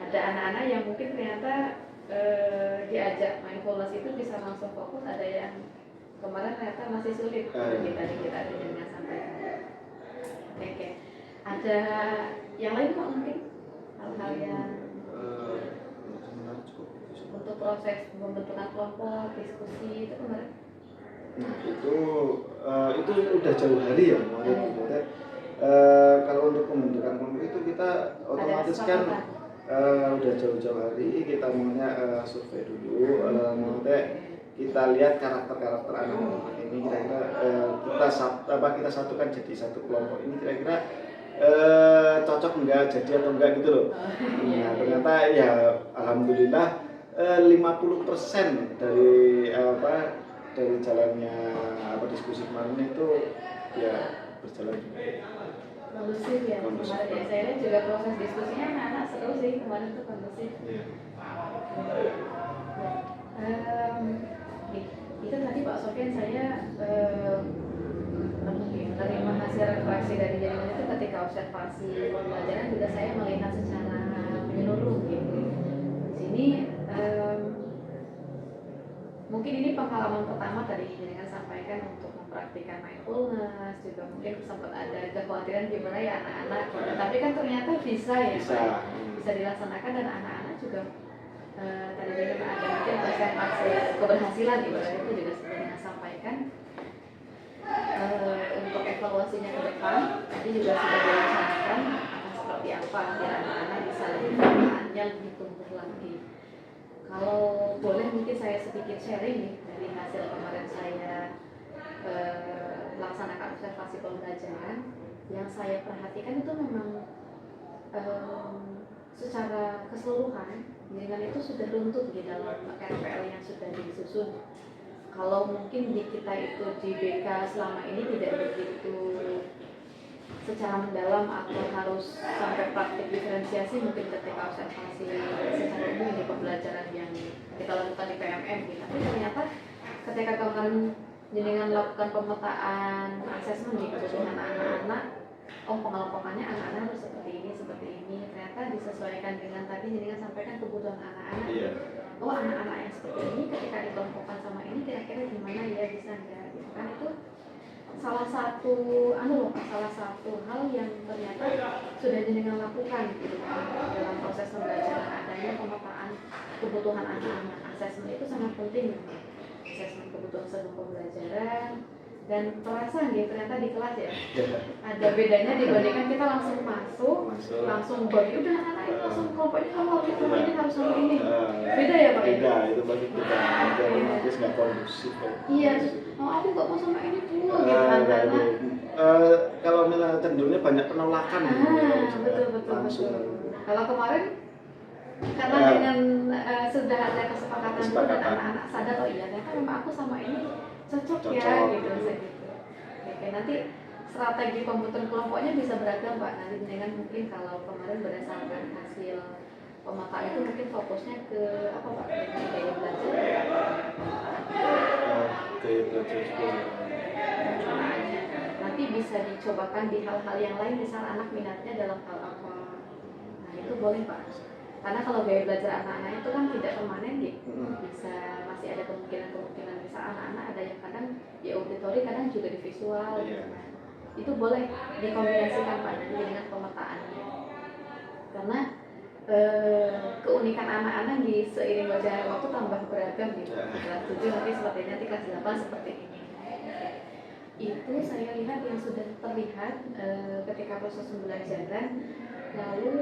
Ada anak-anak yang mungkin ternyata diajak mindfulness itu bisa langsung fokus, ada yang kemarin ternyata masih sulit kita dengan sampaikan. Oke. Ada yang lain Pak mungkin hal-hal yang untuk proses pembentukan kelompok, diskusi itu kemarin? Nah, itu udah jauh hari ya kemarin. Kalau untuk pembentukan kelompok itu kita otomatis kan udah jauh-jauh hari kita maunya survei dulu, kita lihat karakter-karakter anak-anak ini kira-kira kita satukan jadi satu kelompok ini kira-kira cocok enggak jadi atau enggak gitu loh. Nah ternyata ya alhamdulillah 50% dari dari jalannya diskusi kemarin itu ya berjalan kondusif ya kemarin ya, saya lihat juga proses diskusinya anak-anak seru sih kemarin tuh kondusif. Itu tadi Pak Sofian saya menerima hasil refleksi dari jaringan itu ketika observasi pembelajaran juga saya melihat secara menyeluruh gitu. Di sini mungkin ini pengalaman pertama tadi yang sampaikan untuk mempraktikkan mindfulness, juga mungkin sempat ada kekhawatiran gimana ya anak-anak gitu. Tapi kan ternyata bisa dilaksanakan dan anak-anak juga tadi juga ada mungkin persentase keberhasilan ibaratnya itu juga seperti yang sampaikan. Untuk evaluasinya ke depan tadi juga sudah direncanakan akan seperti apa biar anak-anak bisa lebih pemahamannya lebih tumbuh lagi. Kalau boleh mungkin saya sedikit sharing nih dari hasil kemarin saya melaksanakan observasi pembelajaran. Yang saya perhatikan itu memang secara keseluruhan dengan itu sudah runtuh di dalam RPL yang sudah disusun. Kalau mungkin di kita itu di BK selama ini tidak begitu secara mendalam atau harus sampai praktik diferensiasi mungkin ketika observasi secara umum di pembelajaran yang kita lakukan di PMM gitu. Tapi ternyata ketika kemarin jenengan lakukan pemetaan asesmen di kebutuhan anak-anak, pengelompokannya anak-anak harus seperti ini, ternyata disesuaikan dengan tadi jenengan sampaikan kebutuhan anak-anak. Oh anak-anak yang seperti ini ketika dikelompokkan sama ini kira-kira gimana ya bisa enggak gitu kan, itu salah satu hal yang ternyata sudah jenengan lakukan gitu dalam proses pembelajaran, adanya pemetaan kebutuhan anak-anak. Asesmen itu sangat penting, asesmen kebutuhan sebelum pembelajaran. Dan terasa gitu ternyata di kelas ya ada bedanya dibandingkan kita langsung masuk langsung bagi udah anak-anak itu langsung kelompoknya kamu ini harus sama ini beda ya Pak? Beda, itu bagi kita otomatis nggak kondusif. Iya, aku nggak mau sama ini dulu gitu anak-anak. Kalau misalnya cenderungnya banyak penolakan betul. Kalau kemarin karena dengan sudah ada kesepakatan itu dan anak-anak sadar oh iya ternyata memang aku sama ini cocok ya gitu. Oke, nanti strategi pembentukan kelompoknya bisa beragam Pak. Nanti dengan mungkin kalau kemarin berdasarkan hasil pemetaan itu mungkin fokusnya ke apa Pak? Gaya belajar. Gaya belajar nanti bisa dicobakan di hal-hal yang lain, misal anak minatnya dalam hal apa. Nah itu boleh Pak. Karena kalau gaya belajar anak-anak itu kan tidak permanen gitu. Bisa masih ada kemungkinan bisa anak-anak ada yang kadang di auditori, kadang juga di visual gitu kan. Itu boleh dikombinasikan Pak nanti dengan pemetaannya. Karena keunikan anak-anak di seiring berjalannya waktu tambah beragam gitu. Kelas 7 nanti nanti kelas 8 seperti ini. Itu saya lihat yang sudah terlihat ketika proses pembelajaran. Lalu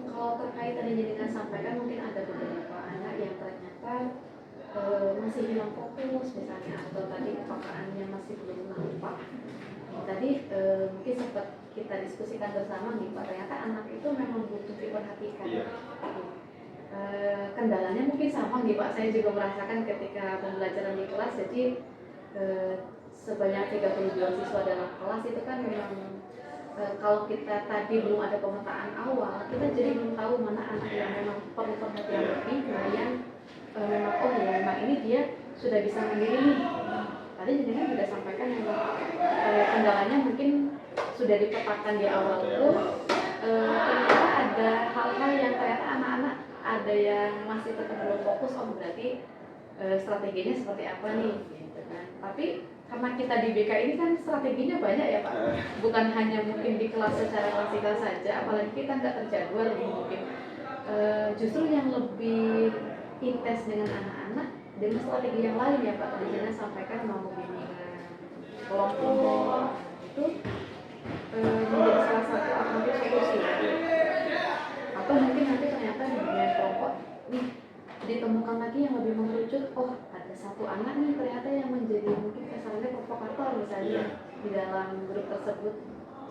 kalau terkait tadi dengan sampaikan, mungkin ada beberapa anak yang ternyata masih hilang fokus misalnya, atau tadi kepekaannya masih belum nampak. Tadi mungkin sempat kita diskusikan bersama nih Pak, ternyata anak itu memang butuh diperhatikan. Kendalanya mungkin sama nih Pak, saya juga merasakan ketika pembelajaran di kelas. Jadi sebanyak 32 siswa dalam kelas itu kan memang kalau kita tadi belum ada pemetaan awal, kita jadi belum tahu mana anak yang memang perlu perhatian lebih, mana yang memang memang ini dia sudah bisa mandiri nih. Tadi jenengan sudah sampaikan memang kendalanya mungkin sudah dipetakan di awal itu. Ternyata ada hal-hal yang ternyata anak-anak ada yang masih tetap belum fokus. Berarti strateginya seperti apa nih, gitu kan? Tapi karena kita di BK ini kan strateginya banyak ya Pak, bukan hanya mungkin di kelas secara klasikal saja, apalagi kita nggak terjadwal mungkin. Justru yang lebih intens dengan anak-anak dengan strategi yang lain ya Pak, tadi saya sampaikan mau bimbingan kelompok itu menjadi salah satu alternatif solusi. Atau mungkin nanti ternyata bimbingan kelompok nih ditemukan lagi yang lebih mengerucut, ada satu anak nih ternyata yang menjadi mungkin kesannya provokator misalnya di dalam grup tersebut.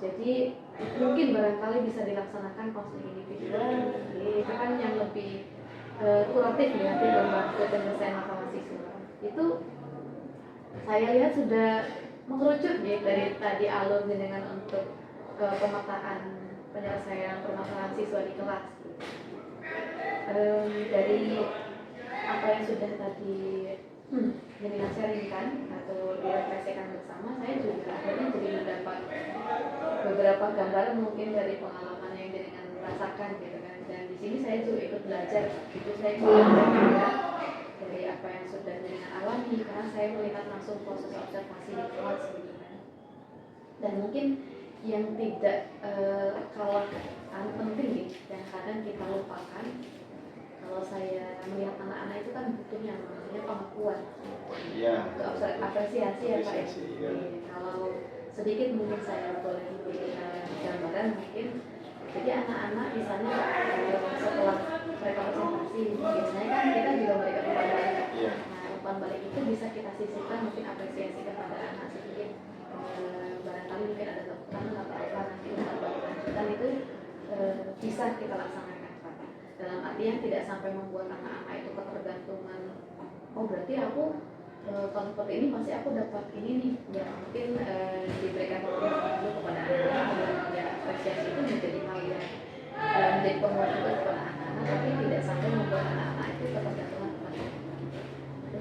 Jadi mungkin barangkali bisa dilaksanakan konseling individual, itu kan yang lebih kuratif ya, nanti membantu penyelesaian masalah siswa. Itu saya lihat sudah mengerucut ya dari tadi alur dengan untuk pemetaan penyelesaian permasalahan siswa di kelas. Dari apa yang sudah tadi jenengan sharingkan atau direfleksikan bersama, saya juga akhirnya jadi mendapat beberapa gambaran mungkin dari pengalaman yang jenengan rasakan gitu kan. Dan di sini saya juga ikut belajar, itu saya belajar juga dari apa yang sudah jenengan alami, karena saya melihat langsung proses observasi di kelas gitu kan. Dan mungkin yang tidak kalah penting nih, yang kadang kita lupakan, kalau saya melihat anak-anak itu kan butuh yang namanya pengakuan, apresiasi ya Pak ya. Kalau sedikit mungkin saya boleh berikan gambaran mungkin, jadi anak-anak misalnya setelah mereka presentasi, biasanya kan kita juga memberikan umpan balik. Nah, umpan balik itu bisa kita sisipkan mungkin apresiasi kepada anak sedikit, barangkali mungkin ada kekurangan atau apa, nanti umpan balik lanjutan itu bisa kita laksanakan. Dalam artian tidak sampai membuat anak-anak itu ketergantungan, berarti aku kalau seperti ini pasti aku dapat ini nih. Ya mungkin diberikan pengetahuan dulu kepada anak-anak, ya apresiasi itu menjadi hal yang menjadi penguat juga kepada anak-anak, tapi tidak sampai membuat anak-anak itu ketergantungan kepada itu.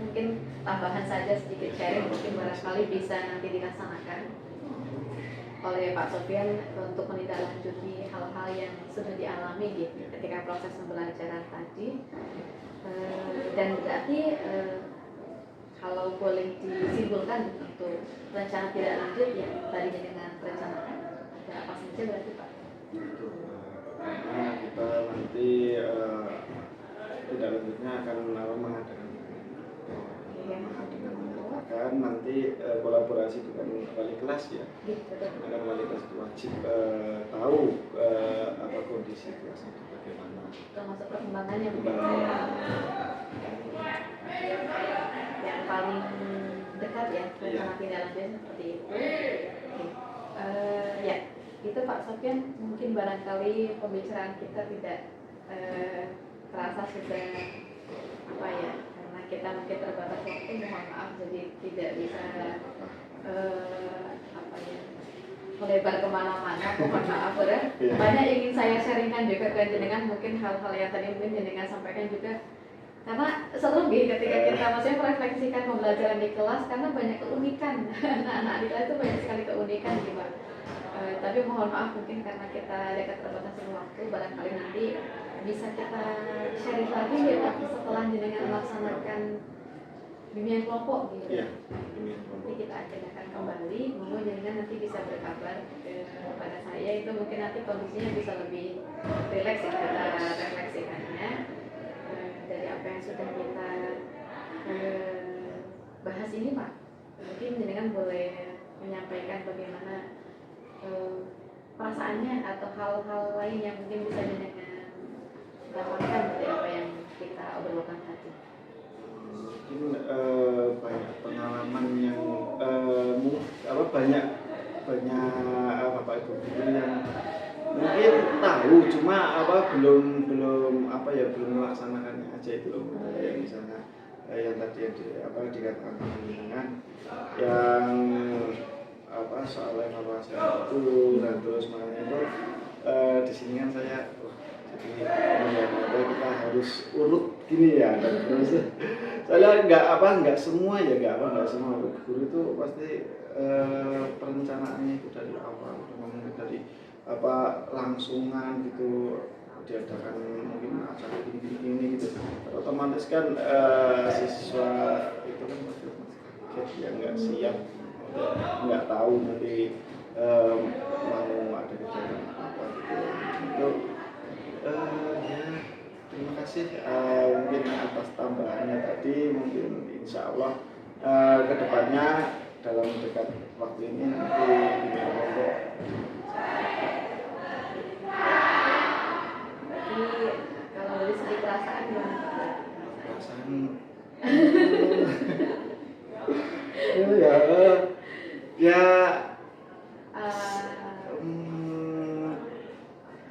Mungkin tambahan saja sedikit sharing, mungkin barangkali bisa nanti dilaksanakan oleh Pak Sofyan untuk menindaklanjuti hal-hal yang sudah dialami gitu ketika proses pembelajaran tadi. Dan berarti kalau boleh disimpulkan untuk rencana tidak lanjut yang tadinya dengan rencanakan, ada apa saja berarti Pak? Karena kita nanti tidak lanjutnya akan mengadakan nanti kolaborasi dengan wali kelas ya. Agar wali kelas itu wajib tahu apa kondisi kelas itu bagaimana. Termasuk perkembangannya yang paling dekat ya, rencana tidak lanjut seperti itu. Ya, itu Pak Sofyan, mungkin barangkali pembicaraan kita tidak terasa sudah apa ya, karena kita mungkin terbatas waktu, mohon maaf, jadi tidak bisa apa ya, melebar kemana-mana, mohon maaf ya. Banyak yang ingin saya sharingkan juga ke jenengan, mungkin hal-hal yang tadi mungkin jenengan sampaikan juga, karena seru ketika kita maksudnya merefleksikan pembelajaran di kelas, karena banyak keunikan. Anak-anak di kelas itu banyak sekali keunikan gitu Pak. Tapi mohon maaf mungkin karena kita ada keterbatasan waktu, barangkali nanti bisa kita sharing lagi ya Pak setelah jenengan melaksanakan bimbingan kelompok gitu. Nanti kita agendakan kembali, monggo jenengan nanti bisa berkabar kepada saya, itu mungkin nanti kondisinya bisa lebih rileks ya kita refleksikannya dari apa yang sudah kita bahas ini Pak. Mungkin jenengan boleh menyampaikan bagaimana perasaannya atau hal-hal lain yang mungkin bisa jenengan dapatkan dari apa yang kita obrolkan tadi. Mungkin banyak pengalaman yang banyak Bapak Ibu guru yang mungkin tahu, cuma belum belum melaksanakannya aja itu loh. Kayak misalnya yang tadi dikatakan dengan yang soal evaluasi itu, dan terus makanya itu di sini kan saya jadi kita harus urut gini ya, dan terus saya nggak semua guru itu pasti perencanaannya itu dari awal, ngomong dari langsungan gitu, diadakan mungkin acara ini gitu, otomatis kan siswa itu kan pasti kaget ya, nggak siap, nggak tahu nanti mau ada kejadian apa gitu. Ya, terima kasih mungkin atas tambahannya tadi. Mungkin insya Allah kedepannya dalam dekat waktu ini nanti di Lombok. Jadi kalau dari segi perasaan gimana? Perasaan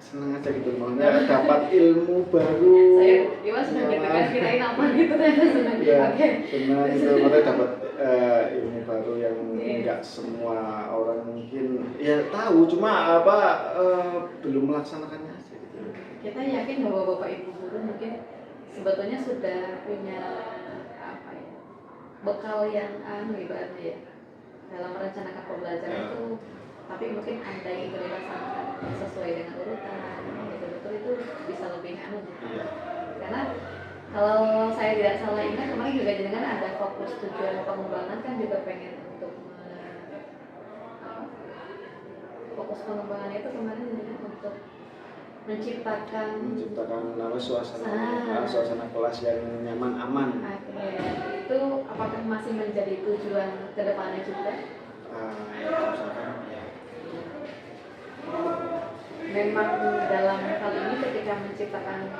senang aja gitu, maksudnya dapat ilmu baru. Saya sudah deg-degan kirain apa gitu senang. Ya, Oke. senang gitu, maksudnya dapat ilmu baru yang enggak semua orang mungkin ya tahu, cuma belum melaksanakannya aja gitu. Kita yakin bahwa Bapak Ibu guru mungkin sebetulnya sudah punya bekal yang ibaratnya ya dalam merencanakan pembelajaran itu, tapi mungkin andai itu dilaksanakan sesuai dengan urutan, betul-betul itu bisa lebih gitu. Karena kalau saya tidak salah ingat kemarin juga jenengan ada fokus tujuan pengembangan kan juga pengen untuk fokus pengembangan itu kemarin jenengan untuk menciptakan suasana kelas yang nyaman, aman. Itu apakah masih menjadi tujuan kedepannya juga? Memang dalam hal ini ketika menciptakan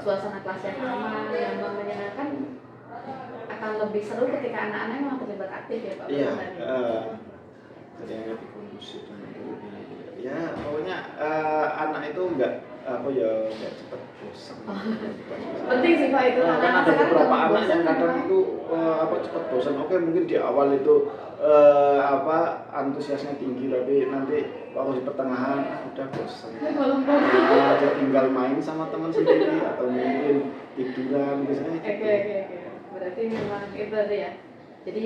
suasana kelas yang aman, yang menyenangkan, akan lebih seru ketika anak-anak memang terlibat aktif ya Pak. Iya. Jadi yang lebih kondusif dan ya pokoknya anak itu nggak cepat bosan. Penting sih Pak itu. Kan ada beberapa anak yang kadang itu cepat bosan. Oke, mungkin di awal itu antusiasnya tinggi, tapi nanti waktu di pertengahan udah bosan. Dia tinggal main sama teman sendiri atau mungkin tiduran biasanya. Oke. Berarti memang itu ada ya. Jadi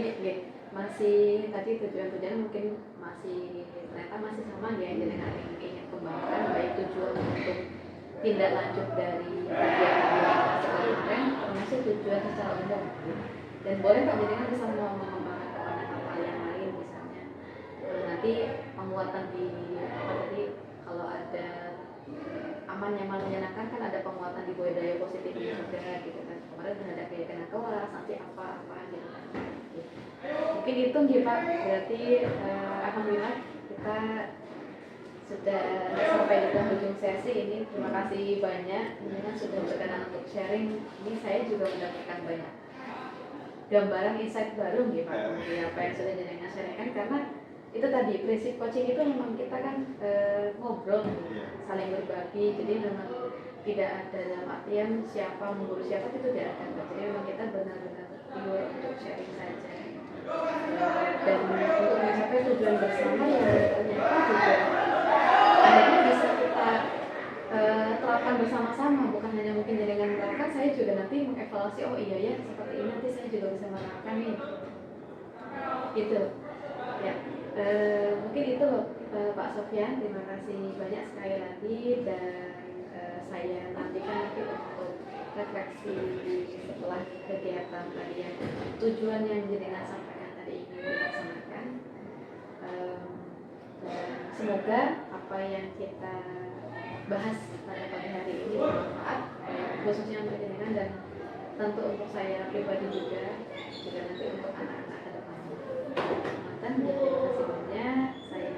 masih tadi tujuan-tujuan mungkin ternyata masih sama ya, jadi ingin kembangkan baik tujuan untuk tindak lanjut dari kegiatan kemarin termasuk tujuan secara umum, dan boleh Pak jenengan bisa mengembangkan kepada hal yang lain, misalnya nanti penguatan di tadi kalau ada aman, nyaman, menyenangkan kan ada penguatan di budaya positifnya juga gitu kan. Kemarin ada kegiatan kelas nanti apa gitu kan. Mungkin itu nggih Pak, berarti alhamdulillah kita sudah sampai di penghujung sesi ini. Terima kasih banyak jenengan sudah berkenan untuk sharing. Ini saya juga mendapatkan banyak gambaran insight baru nggih Pak dari apa yang sudah jenengan sharingkan, karena itu tadi prinsip coaching itu memang kita kan ngobrol, saling berbagi, jadi memang tidak ada dalam artian siapa mengguru siapa itu tidak ada, jadi memang kita benar-benar pure untuk sharing saja. Dan untuk mencapai tujuan bersama yang ternyata juga akhirnya bisa kita terapkan bersama-sama, bukan hanya mungkin jenengan menerapkan, saya juga nanti mengevaluasi, oh iya ya seperti ini, nanti saya juga bisa menerapkan nih gitu ya. Mungkin itu loh Pak Sofyan, terima kasih banyak sekali lagi, dan saya nantikan nanti untuk refleksi setelah kegiatan tadi yang tujuan yang jenengan sampaikan tadi ingin dilaksanakan. semoga apa yang kita bahas pada pagi hari ini bermanfaat, khususnya untuk jenengan dan tentu untuk saya pribadi juga nanti untuk anak-anak ke depannya. Dan terima kasih banyak. Saya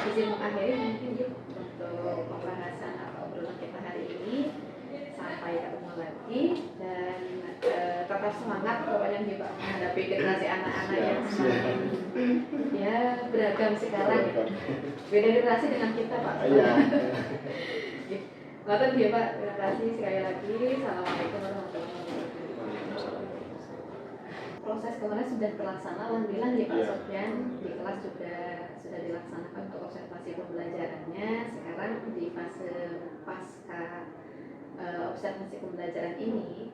izin mengakhiri mungkin untuk pembahasan atau obrolan kita hari ini. Sampai ketemu lagi dan tetap semangat pokoknya juga menghadapi generasi anak-anak yang semakin ya beragam sekarang ya. Beda generasi dengan kita Pak. Iya. Ngoten ya Pak, terima kasih sekali lagi. Assalamualaikum warahmatullahi wabarakatuh. Proses kemarin sudah terlaksana, alhamdulillah ya Pak Sofyan, di kelas sudah dilaksanakan untuk observasi pembelajarannya. Sekarang di fase pasca observasi pembelajaran ini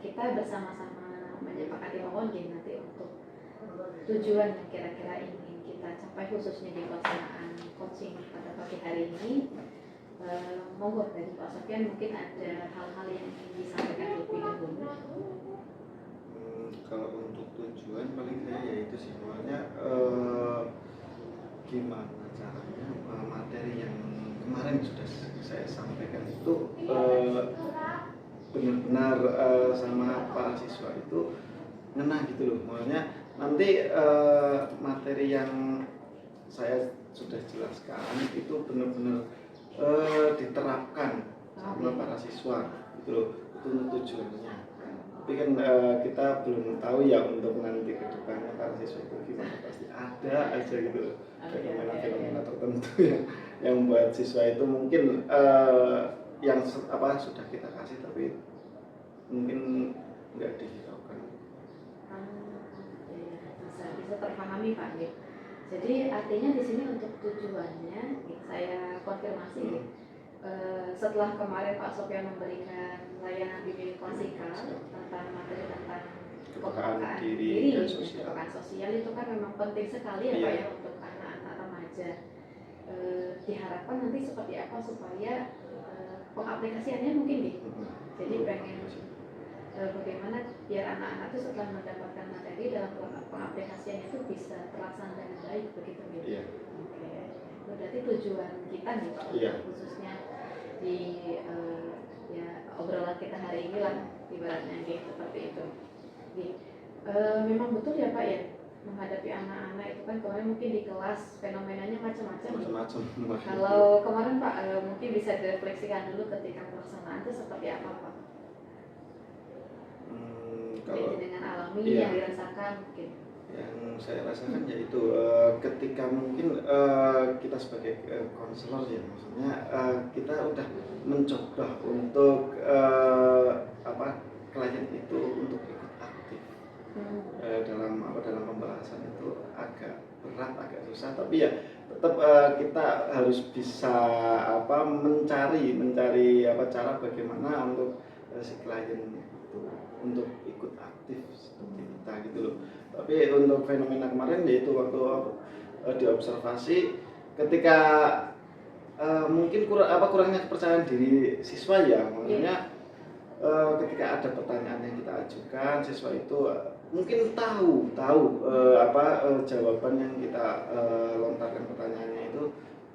kita bersama-sama menyepakati mohon nanti untuk tujuan yang kira-kira ingin kita capai khususnya di pelaksanaan coaching pada pagi hari ini. Monggo dari Pak Sofyan mungkin ada hal-hal yang ingin disampaikan lebih dahulu. Kalau untuk tujuan paling saya yaitu sebenarnya gimana caranya materi yang kemarin sudah saya sampaikan itu benar-benar sama para siswa itu ngena gitu loh. Makanya nanti materi yang saya sudah jelaskan itu benar-benar diterapkan sama para siswa gitu loh. Itu tujuannya. Tapi kan kita belum tahu ya untuk nanti ke depannya para siswa itu gimana, pasti ada aja gitu loh fenomena tertentu yang buat siswa itu mungkin yang sudah kita kasih tapi mungkin nggak dihiraukan. Bisa terpahami Pak. Jadi artinya di sini untuk tujuannya saya konfirmasi. Setelah kemarin Pak Sofyan memberikan layanan bimbing klasikal tentang materi tentang kepekaan diri dan kepekaan sosial itu kan memang penting sekali ya Pak ya untuk anak-anak remaja. Diharapkan nanti seperti apa supaya pengaplikasiannya mungkin nih. Jadi pengen bagaimana biar anak-anak itu setelah mendapatkan materi dalam pengaplikasiannya itu bisa terlaksana dengan baik begitu gitu. Iya. Oke. Berarti tujuan kita nih Pak khususnya di ya obrolan kita hari ini lah ibaratnya gitu seperti itu. Memang betul ya Pak ya menghadapi anak-anak itu kan kemarin mungkin di kelas fenomenanya macam-macam. Kalau kemarin Pak mungkin bisa direfleksikan dulu ketika pelaksanaan itu seperti apa Pak? Kalau dengan alami yang dirasakan mungkin. Yang saya rasakan yaitu ketika mungkin kita sebagai konselor ya maksudnya kita udah mencoba untuk klien itu untuk ikut aktif dalam pembahasan itu agak berat, agak susah, tapi ya tetap kita harus bisa mencari cara bagaimana untuk si klien itu untuk ikut aktif seperti kita gitu loh. Tapi untuk fenomena kemarin yaitu waktu diobservasi ketika mungkin kurangnya kepercayaan diri siswa ya, maksudnya ketika ada pertanyaan yang kita ajukan siswa itu mungkin tahu jawaban yang kita lontarkan pertanyaannya itu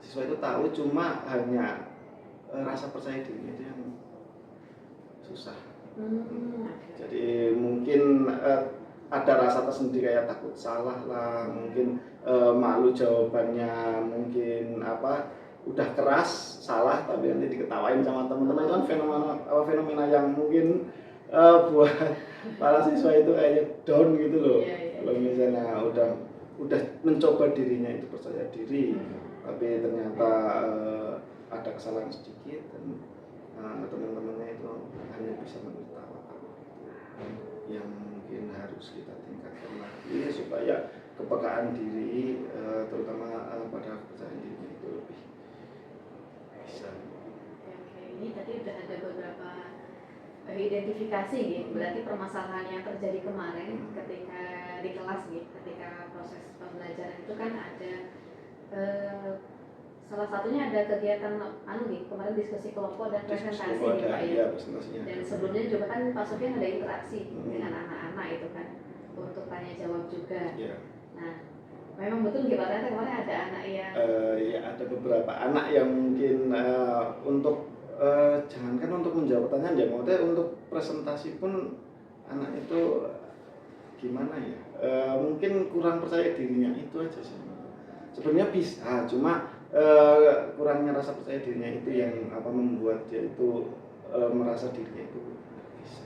siswa itu tahu, cuma hanya rasa percaya diri itu yang susah. Jadi mungkin ada rasa tersendiri kayak takut salah lah, mungkin malu jawabannya, mungkin udah keras salah tapi nanti diketawain sama teman-teman. Itu kan fenomena yang mungkin buat para siswa itu kayaknya down gitu loh. Kalau misalnya udah mencoba dirinya itu percaya diri, tapi ternyata ada kesalahan sedikit dan teman-temannya itu hanya bisa menertawakan. Yang mungkin harus kita tingkatkan lagi supaya kepekaan diri terutama pada kepercayaan diri itu lebih bisa. Oke, ini tadi udah ada beberapa identifikasi gitu. Berarti permasalahan yang terjadi kemarin ketika di kelas gitu, ketika proses pembelajaran itu kan ada salah satunya ada kegiatan kemarin diskusi kelompok dan presentasi nih Pak ya. Dan sebelumnya juga kan Pak Sofyan ada interaksi dengan anak-anak itu kan untuk tanya jawab juga. Nah, Memang betul nggih Pak, ternyata kemarin ada anak yang Ya ada beberapa anak yang mungkin untuk jangankan untuk menjawab pertanyaan ya, maksudnya untuk presentasi pun anak itu gimana ya, mungkin kurang percaya dirinya itu aja sih. Sebenarnya bisa, cuma kurangnya rasa percaya dirinya itu yang membuat dia itu merasa dirinya itu bisa.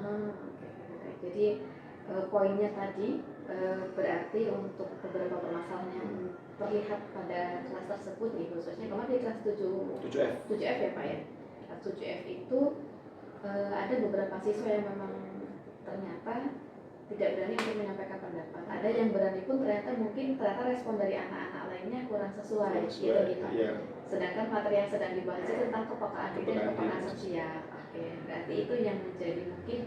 oke. Jadi poinnya tadi berarti untuk beberapa permasalahan yang terlihat pada kelas tersebut nih, khususnya kemarin di kelas 7F. 7F ya Pak ya. Kelas 7F itu ada beberapa siswa yang memang ternyata tidak berani untuk menyampaikan pendapat. Ada yang berani pun ternyata respon dari anak-anak lainnya kurang sesuai gitu. Iya. Sedangkan materi yang sedang dibahas itu tentang kepekaan diri dan kepekaan sosial. Oke, berarti itu yang menjadi mungkin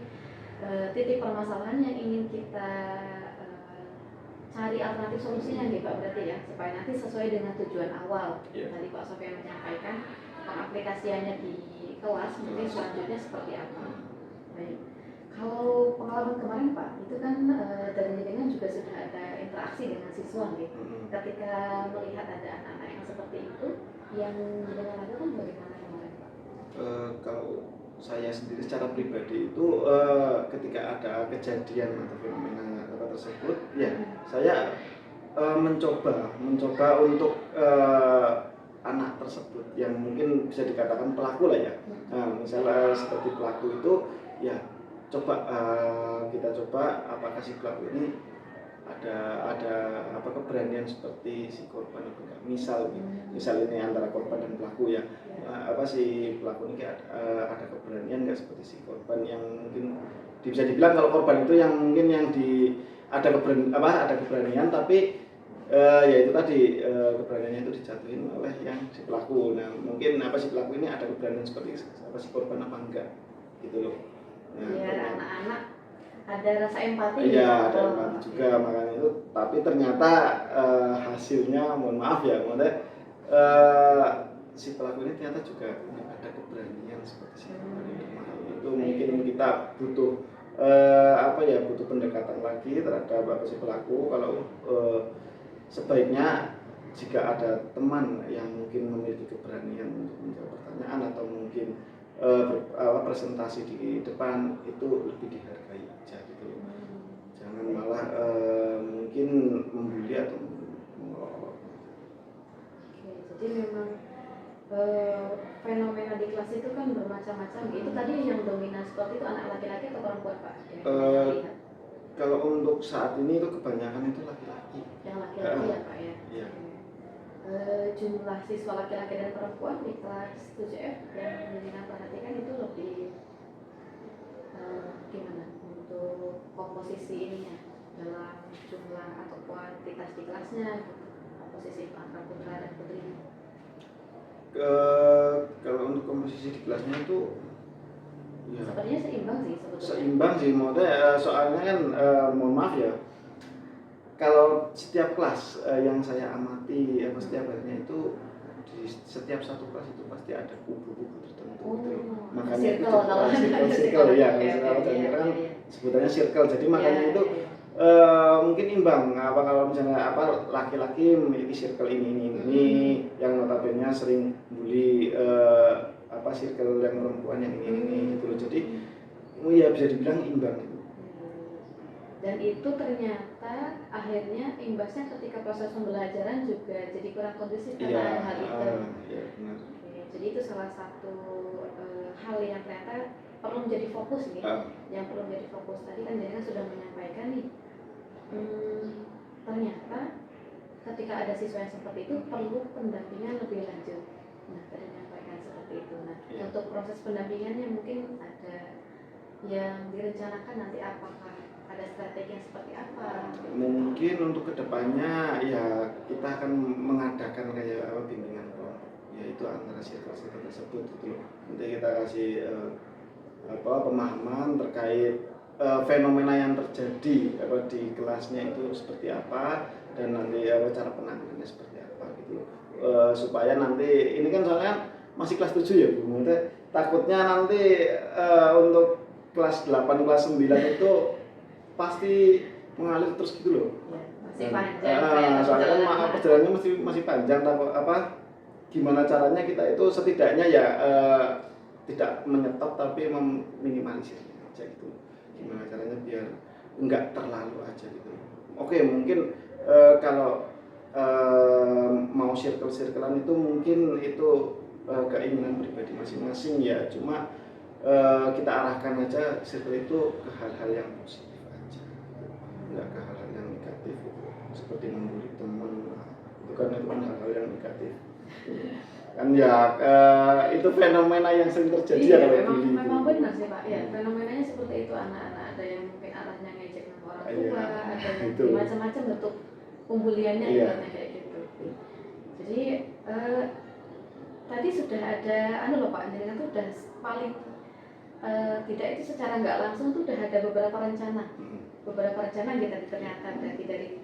titik permasalahan yang ingin kita cari alternatif solusinya nih Pak, berarti ya, supaya nanti sesuai dengan tujuan awal. Tadi Pak Sofyan menyampaikan pengaplikasiannya di kelas mungkin selanjutnya seperti apa. Baik. Kalau pengalaman kemarin Pak, itu kan dari jenengan juga sudah ada interaksi dengan siswa nih. Ketika melihat ada anak-anak yang seperti itu, yang jenengan lakukan bagaimana kemarin Pak? Kalau saya sendiri secara pribadi itu ketika ada kejadian atau fenomena tersebut, ya saya mencoba untuk anak tersebut yang mungkin bisa dikatakan pelaku lah ya. Nah, misalnya seperti pelaku itu, ya coba kita coba apakah si pelaku ini ada keberanian seperti si korban atau enggak. Misal ini antara korban dan pelaku ya, si pelaku ini ada keberanian enggak seperti si korban, yang mungkin bisa dibilang kalau korban itu yang mungkin ada keberanian tapi ya itu tadi keberaniannya itu dijatuhin oleh yang si pelaku. Nah mungkin si pelaku ini ada keberanian seperti si korban apa enggak gitu loh. Biar anak-anak ada rasa empati. Iya, ada empati juga, makanya itu. Tapi ternyata hasilnya, mohon maaf ya, maksudnya si pelaku ini ternyata juga ada keberanian seperti si korban itu. Makanya itu mungkin kita butuh butuh pendekatan lagi terhadap si pelaku. Kalau sebaiknya jika ada teman yang mungkin memiliki keberanian untuk menjawab pertanyaan atau mungkin presentasi di depan, itu lebih dihargai aja gitu. Jangan malah mungkin membuli atau mengolok-olok. Oke, jadi memang fenomena di kelas itu kan bermacam-macam. Itu tadi yang dominan seperti itu anak laki-laki atau perempuan Pak? Kalau untuk saat ini itu kebanyakan itu laki-laki. Yang laki-laki ya Pak ya? Iya. Jumlah siswa laki-laki dan perempuan di kelas 7F yang jenengan perhatikan itu lebih gimana untuk komposisi ininya dalam jumlah atau kuantitas di kelasnya, komposisi antara putra dan putri? Kalau untuk komposisi di kelasnya itu ya, sepertinya seimbang sih sebetulnya. Seimbang sih, soalnya kan mohon maaf ya, kalau setiap kelas yang saya amati setiap harinya itu di setiap satu kelas itu pasti ada kubu-kubu tertentu. Makanya itu circle ya, kan sebutannya circle. Jadi makanya itu mungkin imbang. Kalau misalnya laki-laki memiliki circle ini yang notabene sering bully circle yang perempuan yang ini gitu loh. Jadi ya bisa dibilang imbang. Dan itu ternyata akhirnya imbasnya ketika proses pembelajaran juga jadi kurang kondusif karena hal itu. Iya, benar. Jadi itu salah satu hal yang ternyata perlu menjadi fokus nih. Yang perlu menjadi fokus tadi kan Jenengan sudah menyampaikan nih. Ternyata ketika ada siswa yang seperti itu perlu pendampingan lebih lanjut. Nah, tadi menyampaikan seperti itu. Nah, untuk proses pendampingannya mungkin ada yang direncanakan nanti, apakah ada strategi yang seperti apa? Mungkin untuk kedepannya ya kita akan mengadakan kayak bimbingan kelompok, yaitu antara circle-circle tersebut gitu loh. Nanti kita kasih pemahaman terkait fenomena yang terjadi di kelasnya itu seperti apa, dan nanti cara penanganannya seperti apa gitu loh. Supaya nanti ini kan soalnya masih kelas 7 ya Bu, takutnya nanti untuk kelas 8, kelas 9 itu pasti mengalir terus gitu loh. Masih panjang. Pak, soalnya kan perjalanannya masih panjang, gimana caranya kita itu setidaknya ya tidak menyetop tapi meminimalisir aja gitu. Gimana caranya biar enggak terlalu aja gitu. Oke, mungkin kalau mau circle-circlean itu mungkin itu keinginan pribadi masing-masing ya, cuma kita arahkan aja circle itu ke hal-hal yang positif aja, enggak ke hal-hal yang negatif seperti membuli teman. Itu kan hal-hal yang negatif kan ya, itu fenomena yang sering terjadi ya kalau bully itu. Memang benar sih Pak, ya fenomenanya seperti itu. Anak-anak ada yang mungkin arahnya ngejek sama orang tua, ada yang macam-macam bentuk pembuliannya kayak gitu. Jadi tadi sudah ada loh Pak, jadi itu udah paling tidak itu secara nggak langsung tuh udah ada beberapa rencana yang kita ternyata dari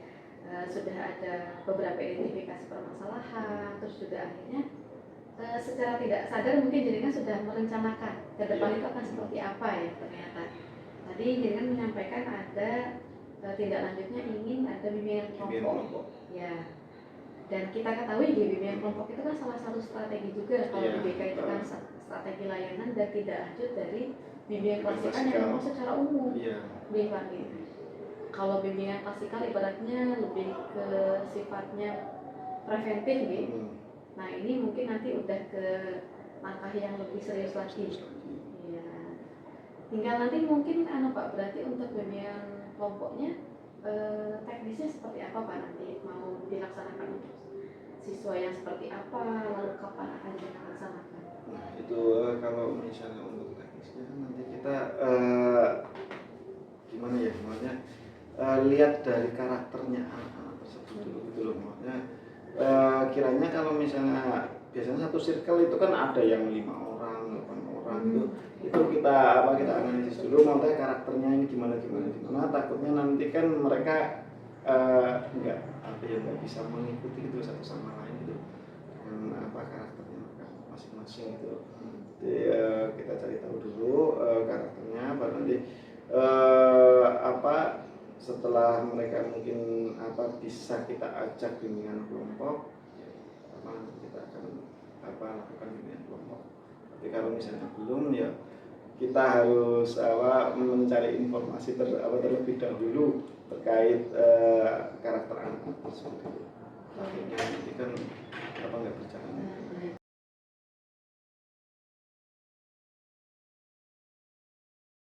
sudah ada beberapa identifikasi permasalahan, terus juga akhirnya secara tidak sadar mungkin jaringan sudah merencanakan ke depan itu akan seperti apa ya ternyata. Tadi jaringan menyampaikan ada tindak lanjutnya ingin ada bimbingan kelompok. Ya. Dan kita ketahui di bimbingan kelompok itu kan salah satu strategi juga kalau di BK itu kan strategi layanan dan tidak lanjut dari bimbingan klasikal yang memang secara umum. Kalau bimbingan klasikal ibaratnya lebih ke sifatnya preventif gitu. Nah ini mungkin nanti udah ke langkah yang lebih serius lagi. Ya. Tinggal nanti mungkin Pak, berarti untuk bimbingan kelompoknya teknisnya seperti apa Pak nanti mau dilaksanakan untuk siswa yang seperti apa, lalu kapan akan dilaksanakan? Nah itu kalau misalnya untuk teknisnya nanti kita gimana ya, maksudnya lihat dari karakternya anak-anak tersebut dulu gitu loh, maksudnya kiranya kalau misalnya biasanya satu circle itu kan ada yang 5 orang, 8 orang itu kita analisis dulu maksudnya karakternya ini gimana takutnya nanti kan mereka nggak bisa mengikuti itu satu sama lain itu dengan karakternya mereka masing-masing gitu. Jadi kita cari tahu dulu karakternya, baru nanti setelah mereka mungkin bisa kita ajak bimbingan kelompok, kita akan lakukan bimbingan kelompok. Tapi kalau misalnya belum ya kita harus mencari informasi terlebih dahulu terkait karakter anak tersebut. Akhirnya nanti kan nggak berjalan.